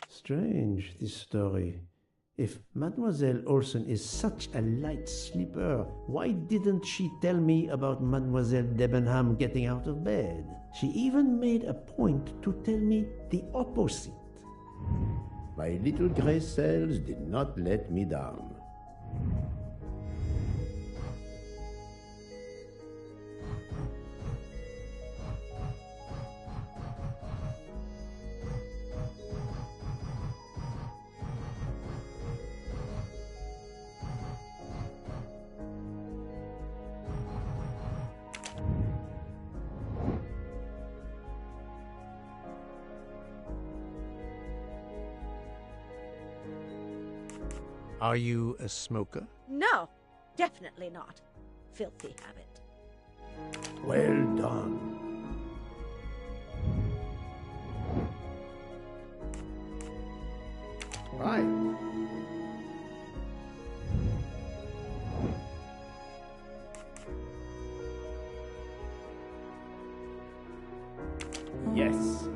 Strange, this story. If Mademoiselle Olsen is such a light sleeper, why didn't she tell me about Mademoiselle Debenham getting out of bed? She even made a point to tell me the opposite. My little grey cells did not let me down. Are you a smoker? No, definitely not. Filthy habit. Well done. Right. Yes.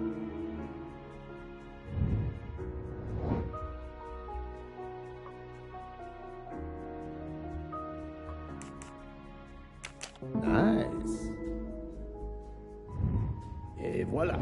Nice. Et voilà.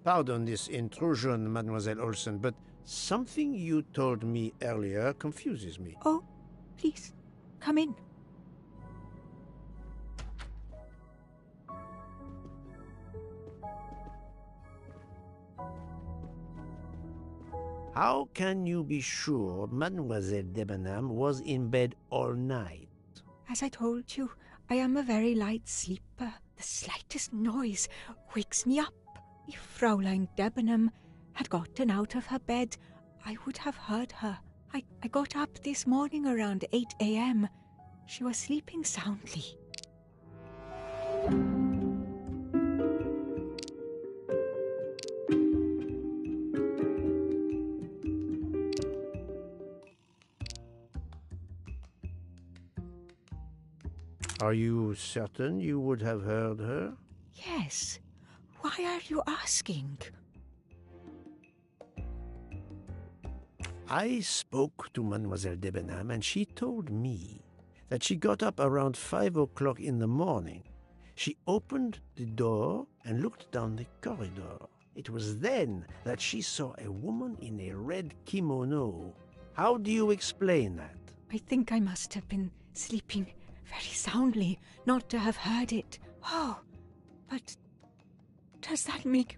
Pardon this intrusion, Mademoiselle Olsen, but something you told me earlier confuses me. Oh, please, come in. How can you be sure Mademoiselle Debenham was in bed all night? As I told you, I am a very light sleeper. The slightest noise wakes me up. If Fraulein Debenham had gotten out of her bed, I would have heard her. I got up this morning around 8 a.m. She was sleeping soundly. Are you certain you would have heard her? Yes. Why are you asking? I spoke to Mademoiselle Debenham and she told me that she got up around 5 o'clock in the morning. She opened the door and looked down the corridor. It was then that she saw a woman in a red kimono. How do you explain that? I think I must have been sleeping very soundly not to have heard it. Oh, but does that make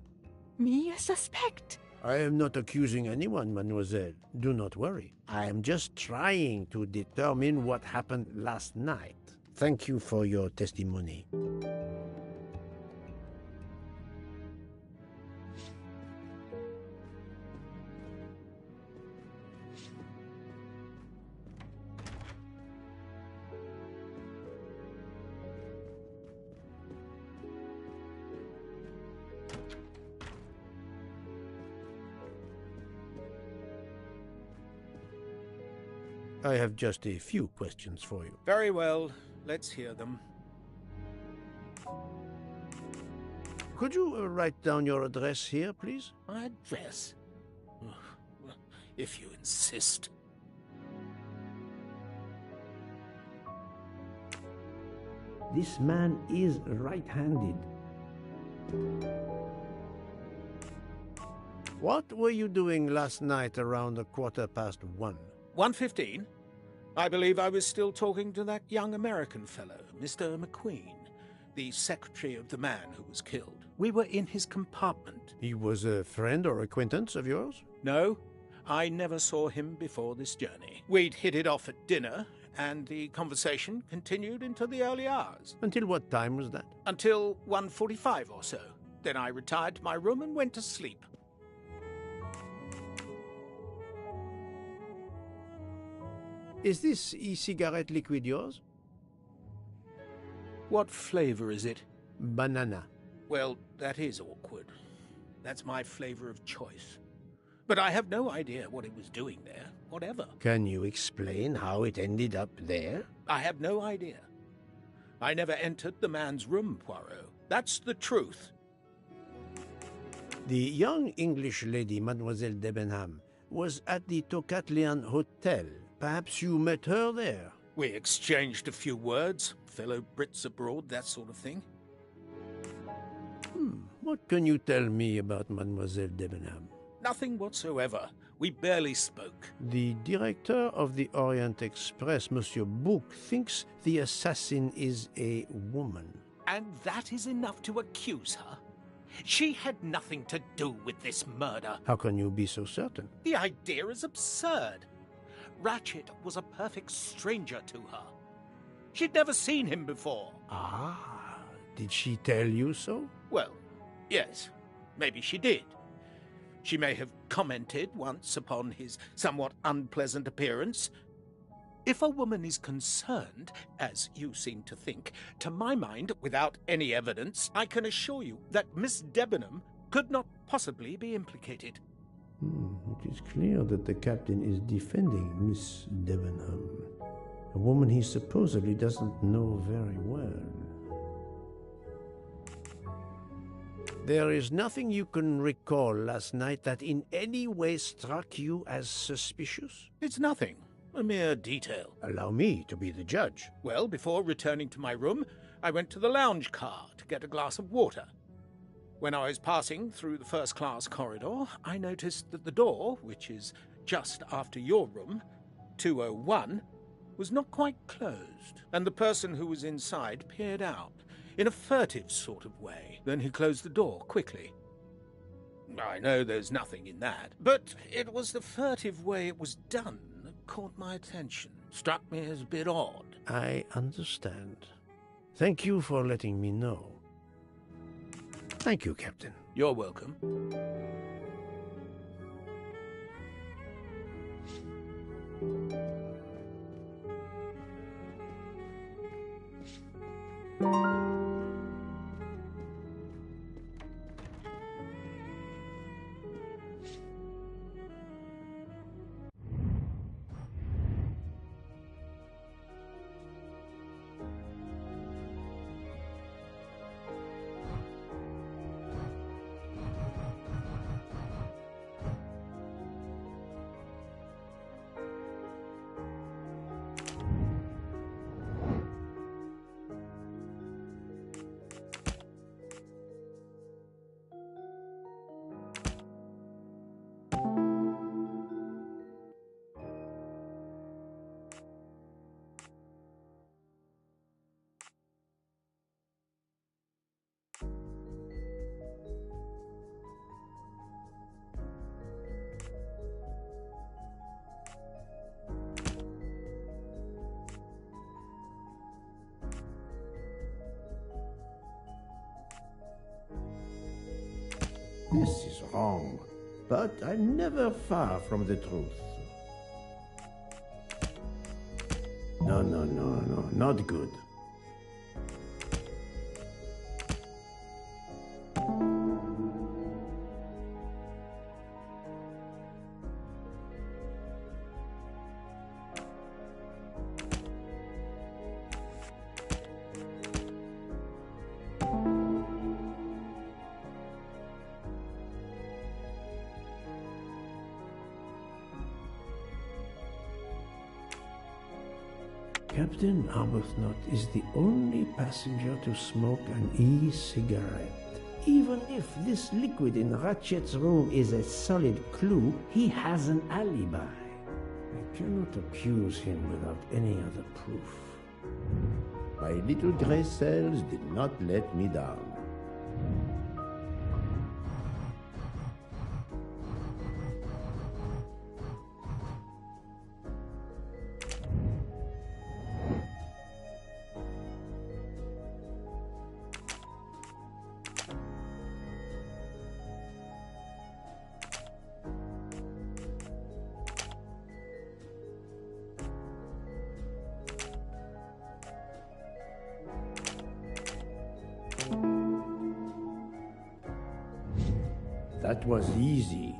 me a suspect? I am not accusing anyone, mademoiselle. Do not worry. I am just trying to determine what happened last night. Thank you for your testimony. I have just a few questions for you. Very well. Let's hear them. Could you write down your address here, please? My address? If you insist. This man is right-handed. What were you doing last night around 1:15? 1:15? I believe I was still talking to that young American fellow, Mr. McQueen, the secretary of the man who was killed. We were in his compartment. He was a friend or acquaintance of yours? No, I never saw him before this journey. We'd hit it off at dinner, and the conversation continued into the early hours. Until what time was that? Until 1:45 or so. Then I retired to my room and went to sleep. Is this e-cigarette liquid yours? What flavor is it? Banana. Well, that is awkward. That's my flavor of choice. But I have no idea what it was doing there, whatever. Can you explain how it ended up there? I have no idea. I never entered the man's room, Poirot. That's the truth. The young English lady, Mademoiselle Debenham, was at the Tocatlian Hotel. Perhaps you met her there? We exchanged a few words, fellow Brits abroad, that sort of thing. What can you tell me about Mademoiselle Debenham? Nothing whatsoever. We barely spoke. The director of the Orient Express, Monsieur Bouc, thinks the assassin is a woman. And that is enough to accuse her? She had nothing to do with this murder. How can you be so certain? The idea is absurd. Ratchet was a perfect stranger to her. She'd never seen him before. Ah, did she tell you so? Well, yes, maybe she did. She may have commented once upon his somewhat unpleasant appearance. If a woman is concerned, as you seem to think, to my mind, without any evidence, I can assure you that Miss Debenham could not possibly be implicated. It is clear that the captain is defending Miss Debenham, a woman he supposedly doesn't know very well. There is nothing you can recall last night that in any way struck you as suspicious? It's nothing. A mere detail. Allow me to be the judge. Well, before returning to my room, I went to the lounge car to get a glass of water. When I was passing through the first-class corridor, I noticed that the door, which is just after your room, 201, was not quite closed, and the person who was inside peered out, in a furtive sort of way. Then he closed the door quickly. I know there's nothing in that, but it was the furtive way it was done that caught my attention. Struck me as a bit odd. I understand. Thank you for letting me know. Thank you, Captain. You're welcome. This is wrong, but I'm never far from the truth. No, not good. Captain Arbuthnot is the only passenger to smoke an e-cigarette. Even if this liquid in Ratchet's room is a solid clue, he has an alibi. I cannot accuse him without any other proof. My little gray cells did not let me down. That was easy.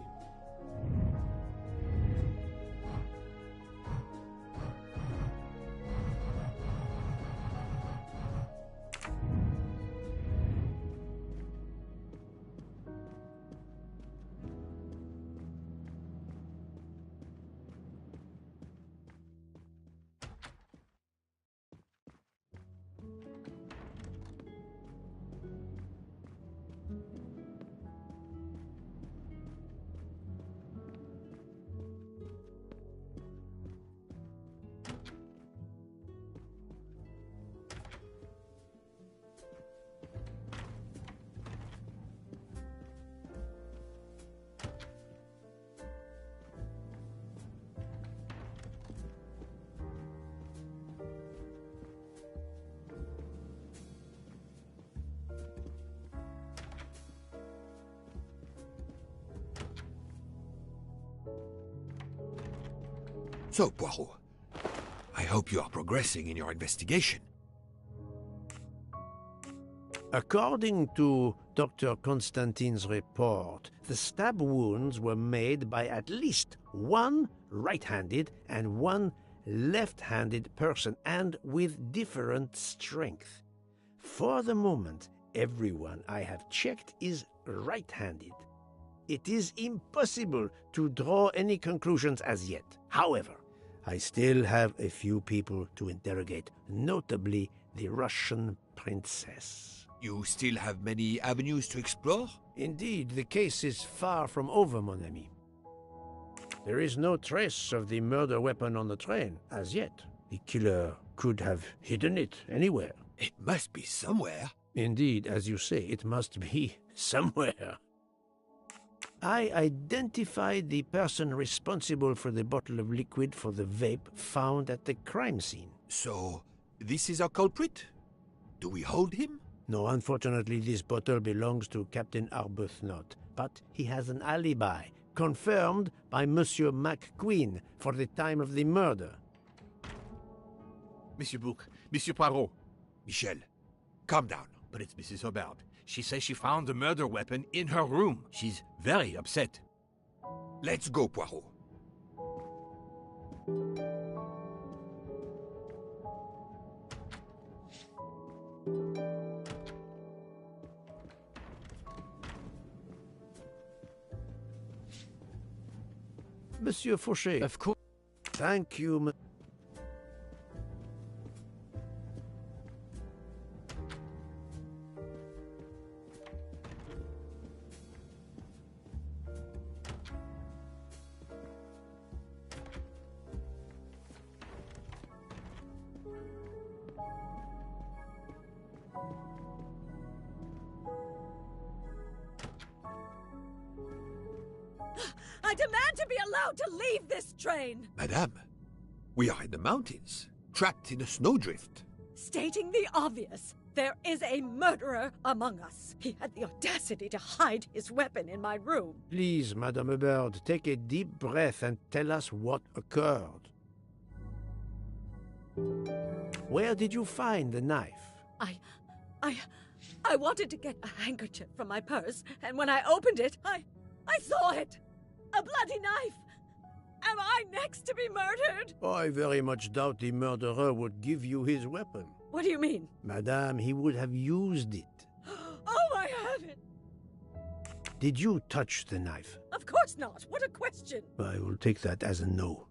So, Poirot, I hope you are progressing in your investigation. According to Dr. Constantine's report, the stab wounds were made by at least one right-handed and one left-handed person, and with different strength. For the moment, everyone I have checked is right-handed. It is impossible to draw any conclusions as yet. However, I still have a few people to interrogate, notably the Russian princess. You still have many avenues to explore? Indeed, the case is far from over, mon ami. There is no trace of the murder weapon on the train, as yet. The killer could have hidden it anywhere. It must be somewhere. Indeed, as you say, it must be somewhere. I identified the person responsible for the bottle of liquid for the vape found at the crime scene. So, this is our culprit? Do we hold him? No, unfortunately, this bottle belongs to Captain Arbuthnot, but he has an alibi, confirmed by Monsieur McQueen for the time of the murder. Monsieur Bouc, Monsieur Poirot. Michel, calm down. But it's Mrs. Hubbard. She says she found the murder weapon in her room. She's very upset. Let's go, Poirot. Monsieur Fauché. Of course. Thank you, I demand to be allowed to leave this train! Madame, we are in the mountains, trapped in a snowdrift. Stating the obvious, there is a murderer among us. He had the audacity to hide his weapon in my room. Please, Madame Hubbard, take a deep breath and tell us what occurred. Where did you find the knife? I wanted to get a handkerchief from my purse, and when I opened it, I saw it! A bloody knife! Am I next to be murdered? I very much doubt the murderer would give you his weapon. What do you mean? Madame, he would have used it. Oh, I have it! Did you touch the knife? Of course not. What a question. I will take that as a no.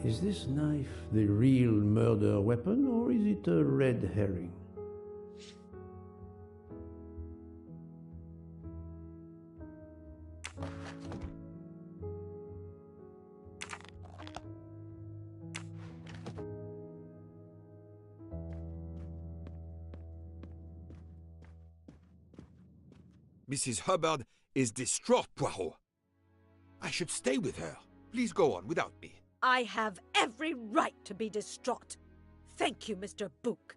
Is this knife the real murder weapon, or is it a red herring? Mrs. Hubbard is distraught, Poirot. I should stay with her. Please go on without me. I have every right to be distraught. Thank you, Mr. Bouc.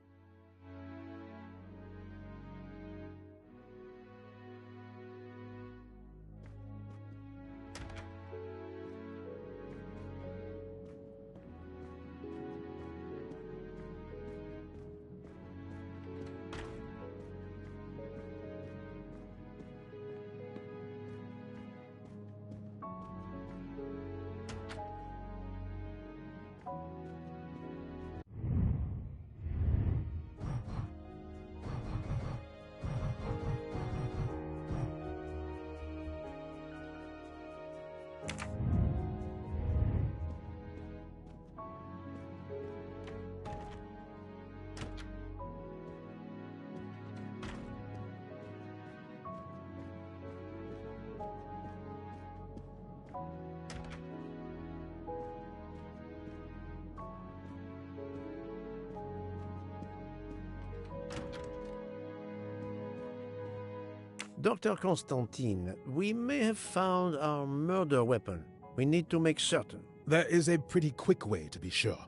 Dr. Constantine, we may have found our murder weapon. We need to make certain. There is a pretty quick way to be sure.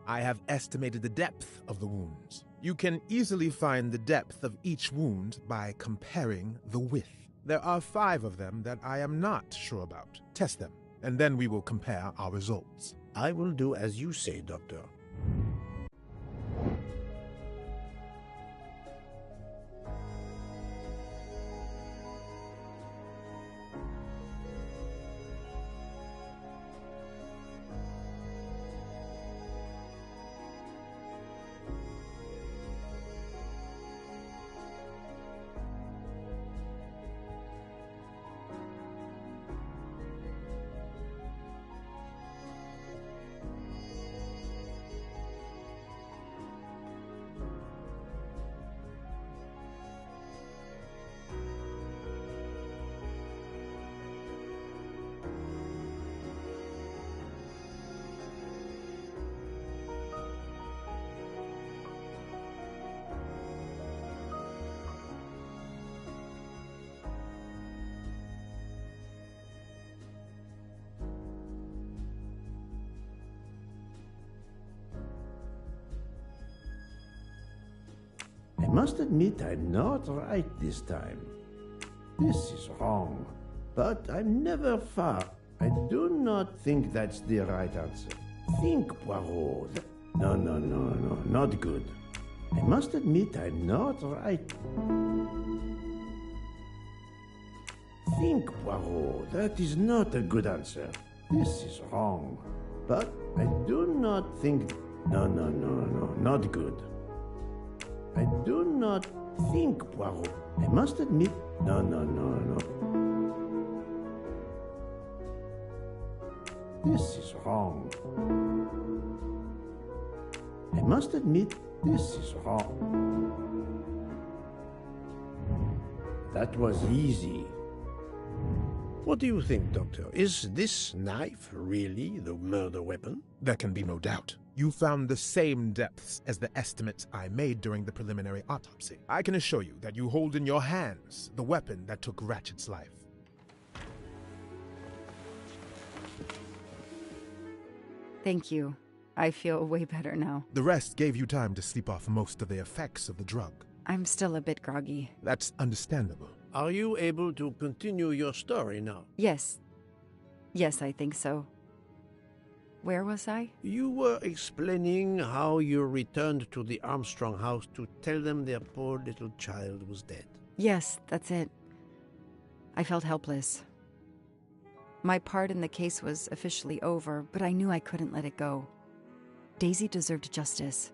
I have estimated the depth of the wounds. You can easily find the depth of each wound by comparing the width. There are 5 of them that I am not sure about. Test them, and then we will compare our results. I will do as you say, Doctor. must admit I'm not right this time. This is wrong. But I'm never far. I do not think that's the right answer. Think, Poirot. No, not good. I must admit I'm not right. Think, Poirot. That is not a good answer. This is wrong. But I do not think... No, not good. I do not think, Poirot. I must admit... No. This is wrong. I must admit, this is wrong. That was easy. What do you think, Doctor? Is this knife really the murder weapon? There can be no doubt. You found the same depths as the estimates I made during the preliminary autopsy. I can assure you that you hold in your hands the weapon that took Ratchet's life. Thank you. I feel way better now. The rest gave you time to sleep off most of the effects of the drug. I'm still a bit groggy. That's understandable. Are you able to continue your story now? Yes. Yes, I think so. Where was I? You were explaining how you returned to the Armstrong house to tell them their poor little child was dead. Yes, that's it. I felt helpless. My part in the case was officially over, but I knew I couldn't let it go. Daisy deserved justice.